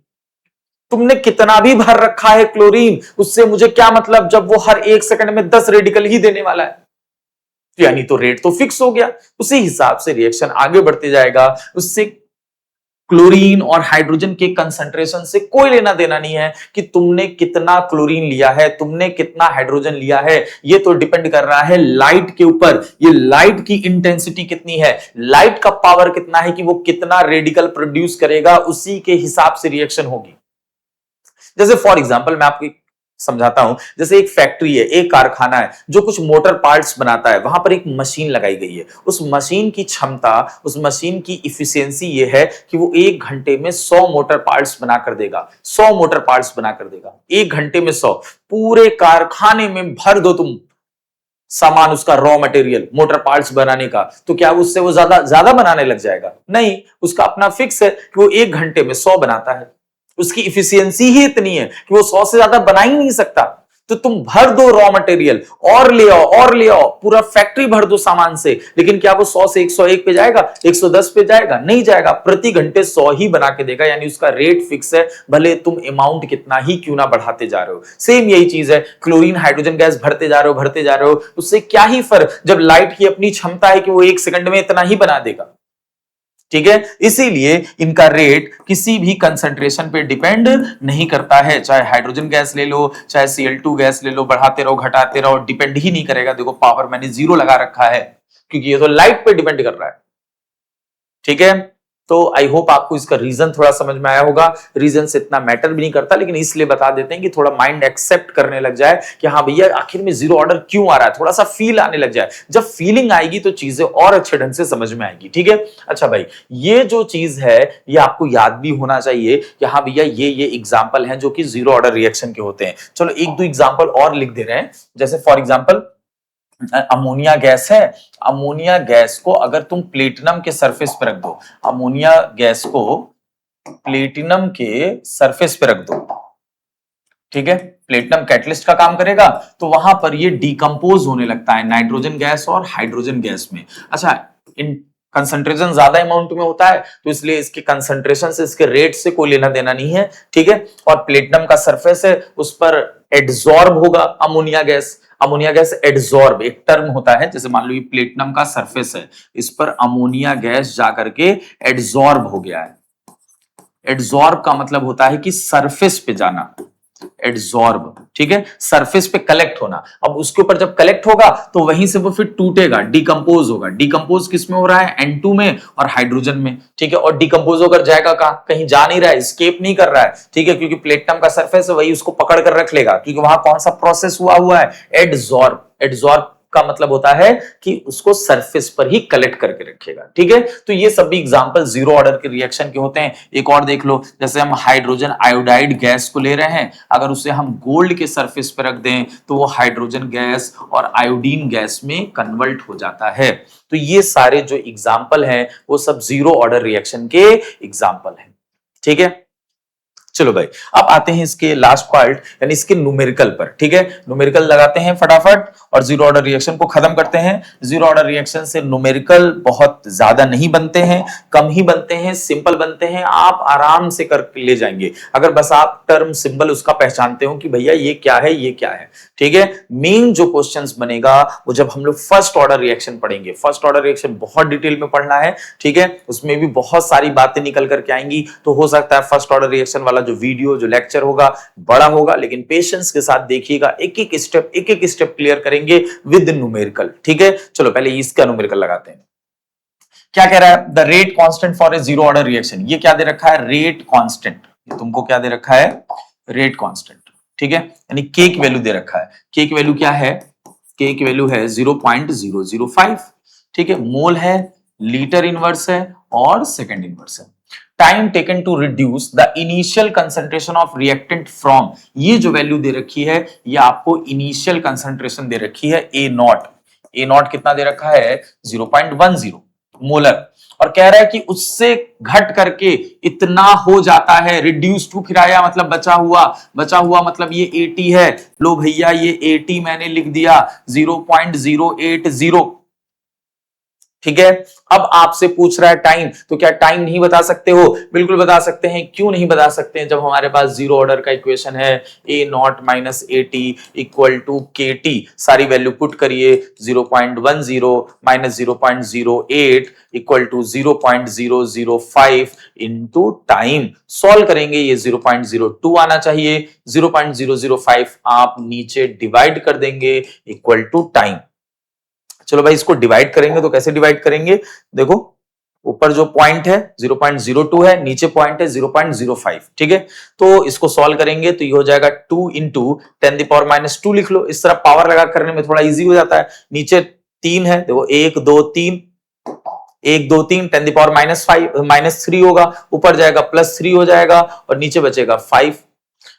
तुमने कितना भी भर रखा है क्लोरीन, उससे मुझे क्या मतलब जब वो हर एक सेकंड में 10 रेडिकल ही देने वाला है। यानी तो रेट तो फिक्स हो गया, उसी हिसाब से रिएक्शन आगे बढ़ते जाएगा। उससे क्लोरीन और हाइड्रोजन के कंसंट्रेशन से कोई लेना देना नहीं है कि तुमने कितना क्लोरीन लिया है, तुमने कितना हाइड्रोजन लिया है। ये तो डिपेंड कर रहा है लाइट के ऊपर। ये लाइट की इंटेंसिटी कितनी है, लाइट का पावर कितना है कि वो कितना रेडिकल प्रोड्यूस करेगा, उसी के हिसाब से रिएक्शन होगी। जैसे फॉर एग्जांपल मैं आपको समझाता हूं, जैसे एक फैक्ट्री है, एक कारखाना है जो कुछ मोटर पार्ट्स बनाता है, वहां पर एक मशीन लगाई गई है। उस मशीन की क्षमता, उस मशीन की इफिशियंसी ये है कि वो 1 घंटे में 100 मोटर पार्ट्स बनाकर देगा। 100 मोटर पार्ट्स बनाकर देगा 1 घंटे में 100। पूरे कारखाने में भर दो तुम सामान, उसका रॉ मटेरियल मोटर पार्ट्स बनाने का, तो क्या उससे वो ज्यादा ज्यादा बनाने लग जाएगा? नहीं, उसका अपना फिक्स है कि वो 1 घंटे में 100 बनाता है। उसकी इफिशियंसी ही इतनी है कि वो 100 से ज्यादा बना ही नहीं सकता। तो तुम भर दो रॉ मटेरियल, और ले आओ और ले आओ, पूरा फैक्ट्री भर दो सामान से, लेकिन क्या वो 100 से 101 पे जाएगा, 110 पे जाएगा? नहीं जाएगा। प्रति घंटे 100 ही बना के देगा, यानी उसका रेट फिक्स है, भले तुम अमाउंट कितना ही क्यों ना बढ़ाते जा रहे हो। सेम यही चीज है, क्लोरीन हाइड्रोजन गैस भरते जा रहे हो, भरते जा रहे हो, उससे क्या ही फर्क, जब लाइट की अपनी क्षमता है कि वो 1 सेकंड में इतना ही बना देगा। ठीक है, इसीलिए इनका रेट किसी भी कंसंट्रेशन पे डिपेंड नहीं करता है। चाहे हाइड्रोजन गैस ले लो, चाहे Cl2 गैस ले लो, बढ़ाते रहो घटाते रहो, डिपेंड ही नहीं करेगा। देखो पावर मैंने 0 लगा रखा है क्योंकि ये तो लाइट पे डिपेंड कर रहा है। ठीक है, तो आई होप आपको इसका रीजन थोड़ा समझ में आया होगा। रीजन से इतना मैटर भी नहीं करता, लेकिन इसलिए बता देते हैं कि थोड़ा माइंड एक्सेप्ट करने लग जाए कि हाँ भैया आखिर में 0 ऑर्डर क्यों आ रहा है, थोड़ा सा फील आने लग जाए। जब फीलिंग आएगी तो चीजें और अच्छे ढंग से समझ में आएगी। ठीक है, अच्छा भाई, ये जो चीज है ये आपको याद भी होना चाहिए कि हाँ भैया ये एग्जाम्पल है जो कि 0 ऑर्डर रिएक्शन के होते हैं। चलो 1-2 एग्जाम्पल और लिख दे रहे हैं। जैसे फॉर एग्जाम्पल अमोनिया गैस है। अमोनिया गैस को अगर तुम प्लेटिनम के सरफेस पे रख दो, अमोनिया गैस को प्लेटिनम के सरफेस पे रख दो, ठीक है, प्लेटिनम कैटलिस्ट का काम करेगा, तो वहां पर ये डिकम्पोज होने लगता है नाइट्रोजन गैस और हाइड्रोजन गैस में। अच्छा, इन कंसंट्रेशन ज्यादा अमाउंट में होता है तो इसलिए इसके कंसंट्रेशन से, इसके रेट से कोई लेना देना नहीं है। ठीक है, और प्लेटिनम का सरफेस है, उस पर एड्सॉर्ब होगा ammonia gas. Ammonia gas adsorb एक टर्म होता है, जैसे मान लो ये प्लेटिनम का सरफेस है, इस पर अमोनिया गैस जाकर के एड्सॉर्ब हो गया है। एड्सॉर्ब का मतलब होता है कि सरफेस पे जाना, एड्सॉर्ब, ठीक है, सरफेस पे कलेक्ट होना। अब उसके ऊपर जब कलेक्ट होगा तो वहीं से वो फिर टूटेगा, डिकम्पोज होगा। डिकम्पोज किस में हो रहा है? N2 में और हाइड्रोजन में। ठीक है, और डिकम्पोज होकर जाएगा कहां? कहीं जा नहीं रहा है, स्केप नहीं कर रहा है। ठीक है, क्योंकि प्लेटिनम का सरफेस है, वही उसको पकड़ कर रख लेगा, क्योंकि वहां कौन सा प्रोसेस हुआ है? एड्सॉर्ब। एड्सॉर्ब का मतलब होता है कि उसको सरफेस पर ही कलेक्ट करके रखेगा। ठीक है, तो ये सभी एग्जांपल 0 ऑर्डर के रिएक्शन के होते हैं। एक और देख लो, जैसे हम हाइड्रोजन आयोडाइड गैस को ले रहे हैं, अगर उसे हम गोल्ड के सरफेस पर रख दें तो वो हाइड्रोजन गैस और आयोडीन गैस में कन्वर्ट हो जाता है। तो ये सारे जो एग्जाम्पल हैं वो सब 0 ऑर्डर रिएक्शन के एग्जाम्पल हैं। ठीक है, चलो भाई, अब आते हैं इसके लास्ट पार्ट, यानी इसके न्यूमेरिकल पर। ठीक है, न्यूमेरिकल लगाते हैं फटाफट और 0 ऑर्डर रिएक्शन को खत्म करते हैं। 0 ऑर्डर रिएक्शन से न्यूमेरिकल बहुत ज्यादा नहीं बनते हैं, कम ही बनते हैं, सिंपल बनते हैं, आप आराम से कर ले जाएंगे अगर बस आप टर्म सिंबल उसका पहचानते हो कि भैया ये क्या है, ये क्या है। ठीक है, मेन जो क्वेश्चंस बनेगा वो जब हम लोग फर्स्ट ऑर्डर रिएक्शन पढ़ेंगे। फर्स्ट ऑर्डर रिएक्शन बहुत डिटेल में पढ़ना है। ठीक है, उसमें भी बहुत सारी बातें निकल करके आएंगी, तो हो सकता है फर्स्ट ऑर्डर रिएक्शन वाला जो वीडियो, जो लेक्चर होगा बड़ा होगा, लेकिन पेशेंस के साथ देखिएगा, एक एक स्टेप क्लियर करेंगे विद न्यूमेरिकल। ठीक है, चलो पहले इसका न्यूमेरिकल लगाते हैं। क्या कह रहा है? The rate constant for a 0 order reaction. ये क्या दे रखा है? Rate constant. ये तुमको क्या दे रखा है? Rate constant. ठीक है, यानी के की वैल्यू दे रखा है। के की वैल्यू क्या है? के की वैल्यू है 0.005। ठीक है, मोल है, लीटर इनवर्स है और सेकंड इनवर्स है। Time taken to reduce the initial concentration of reactant from, ये जो वैल्यू दे रखी है ये आपको इनिशियल कंसंट्रेशन दे रखी है ए नॉट। ए नॉट कितना दे रखा है? 0.10 मोलर, और कह रहा है कि उससे घट करके इतना हो जाता है। रिड्यूस टू फिर आया मतलब बचा हुआ मतलब ये 80 है। लो भैया ये 80 मैंने लिख दिया, 0.080। ठीक है। अब आपसे पूछ रहा है टाइम, तो क्या टाइम नहीं बता सकते हो? बिल्कुल बता सकते हैं। क्यों नहीं बता सकते हैं? जब हमारे पास जीरो ऑर्डर का इक्वेशन है, A naught minus A T equal to के टी, सारी वैल्यू पुट करिए, 0.10 minus 0.08 equal to 0.005 into time. Solve करेंगे, ये 0.02 आना चाहिए, 0.005 आप नीचे डिवाइड कर देंगे इक्वल टू टाइम। चलो भाई, इसको डिवाइड करेंगे तो कैसे डिवाइड करेंगे? देखो, ऊपर जो पॉइंट है 0.02 है, नीचे पॉइंट है 0.05, ठीक है। तो इसको सॉल्व करेंगे तो ये हो जाएगा 2 इंटू 10⁻², लिख लो। इस तरह पावर लगा करने में थोड़ा इजी हो जाता है। नीचे 3 है, देखो 1 2 3, 1 2 3 10⁻⁵ होगा, ऊपर जाएगा +3 हो जाएगा और नीचे बचेगा 5।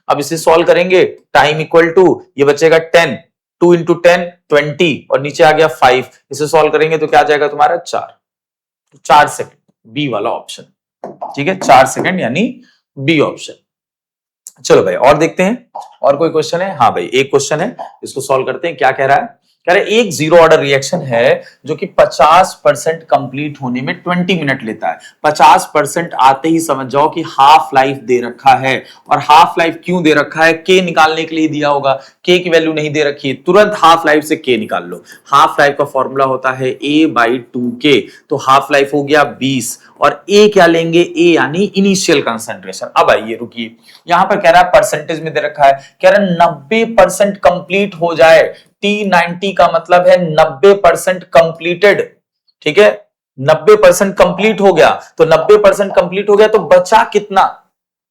अब इसे सॉल्व करेंगे, टाइम इक्वल टू ये बचेगा 10, 2 इंटू 10 20 और नीचे आ गया 5। इसे सॉल्व करेंगे तो क्या आ जाएगा तुम्हारा 4 सेकंड, बी वाला ऑप्शन, ठीक है। 4 सेकंड यानी बी ऑप्शन। चलो भाई और देखते हैं, और कोई क्वेश्चन है? हाँ भाई, एक क्वेश्चन है, इसको सॉल्व करते हैं। क्या कह रहा है? कह रहे एक जीरो ऑर्डर रिएक्शन है जो कि 50% कंप्लीट होने में 20 मिनट लेता है। 50% आते ही समझ जाओ कि हाफ लाइफ दे रखा है। और हाफ लाइफ क्यों दे रखा है? के निकालने के लिए दिया होगा, के की वैल्यू नहीं दे रखी है, तुरंत हाफ लाइफ से के निकाल लो। हाफ लाइफ का फॉर्मूला होता है a/2k, तो हाफ लाइफ हो गया 20 और ए क्या लेंगे? ए यानी इनिशियल कंसंट्रेशन। अब आइए रुकिए, यहां पर कह रहा है परसेंटेज में दे रखा है, कह रहा है 90% कंप्लीट हो जाए। T90 का मतलब है 90% कंप्लीटेड, ठीक है। 90% कंप्लीट हो गया, तो 90% कंप्लीट हो गया तो बचा कितना?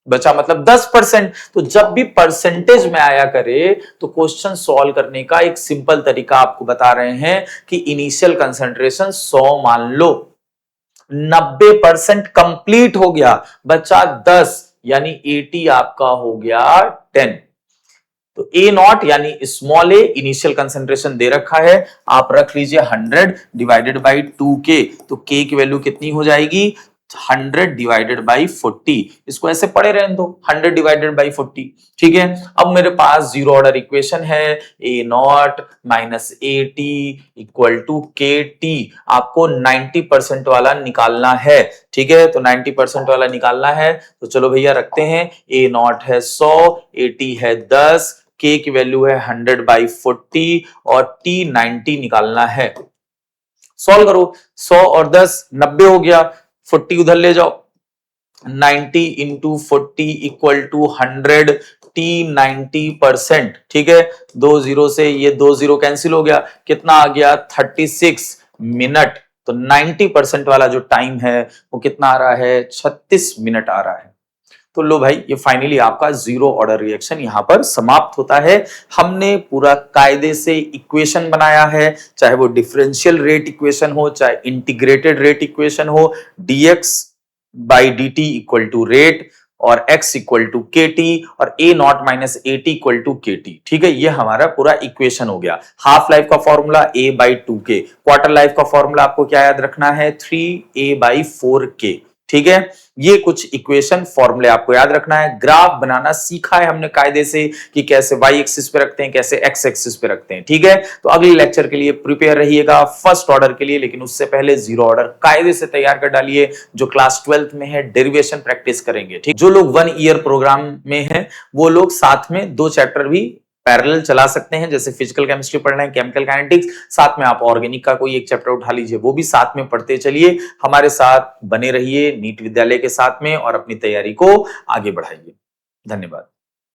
बचा मतलब 10%। तो जब भी परसेंटेज में आया करे तो क्वेश्चन सॉल्व करने का एक सिंपल तरीका आपको बता रहे हैं कि इनिशियल कंसंट्रेशन 100 मान लो, 90% कंप्लीट हो गया, बचा 10 यानी 80 आपका हो गया 10। तो ए नॉट यानी स्मॉल ए इनिशियल कंसंट्रेशन दे रखा है, आप रख लीजिए 100 डिवाइडेड बाई 2k, तो k की वैल्यू कितनी हो जाएगी? 100 डिवाइडेड बाई 40। इसको ऐसे पढ़े रहने दो, 100 डिवाइडेड बाई 40, ठीक है। अब मेरे पास जीरो ऑर्डर इक्वेशन है, A naught minus A T equal to के टी। आपको 90% वाला निकालना है, ठीक है। तो 90% वाला निकालना है, तो चलो भैया रखते हैं। ए नॉट है 100, ए टी है 10, k की वैल्यू है 100/40 और T90 निकालना है। सॉल्व करो, 100 और 10 90 हो गया, 40 उधर ले जाओ, 90 इंटू 40 इक्वल टू 100, T90%, ठीक है। 2 जीरो से ये 2 जीरो कैंसिल हो गया, कितना आ गया? 36 मिनट। तो 90% वाला जो टाइम है वो कितना आ रहा है? 36 मिनट आ रहा है। तो लो भाई, ये फाइनली आपका जीरो ऑर्डर रिएक्शन यहां पर समाप्त होता है। हमने पूरा कायदे से इक्वेशन बनाया है, चाहे वो डिफरेंशियल रेट इक्वेशन हो, चाहे इंटीग्रेटेड रेट इक्वेशन हो, dx by dt equal to rate और x इक्वल टू के टी और a naught minus A T equal to के टी, ठीक है। ये हमारा पूरा इक्वेशन हो गया। हाफ लाइफ का फॉर्मूला a/2k, क्वार्टर लाइफ का फॉर्मूला आपको क्या याद रखना है? 3a/4k, ठीक है। ये कुछ इक्वेशन फॉर्मूले आपको याद रखना है। ग्राफ बनाना सीखा है हमने कायदे से कि कैसे वाई एक्सिस पे रखते हैं, कैसे एक्स एक्सिस पे रखते हैं, ठीक है। तो अगले लेक्चर के लिए प्रिपेयर रहिएगा फर्स्ट ऑर्डर के लिए, लेकिन उससे पहले जीरो ऑर्डर कायदे से तैयार कर डालिए। जो क्लास 12th में है डेरिवेशन प्रैक्टिस करेंगे, ठीक। जो लोग 1 ईयर प्रोग्राम में है वो लोग साथ में 2 चैप्टर भी पैरेलल चला सकते हैं, जैसे फिजिकल केमिस्ट्री पढ़ रहे हैं, केमिकल काइनेटिक्स, साथ में आप ऑर्गेनिक का कोई एक चैप्टर उठा लीजिए, वो भी साथ में पढ़ते चलिए। हमारे साथ बने रहिए नीट विद्यालय के साथ में और अपनी तैयारी को आगे बढ़ाइए। धन्यवाद।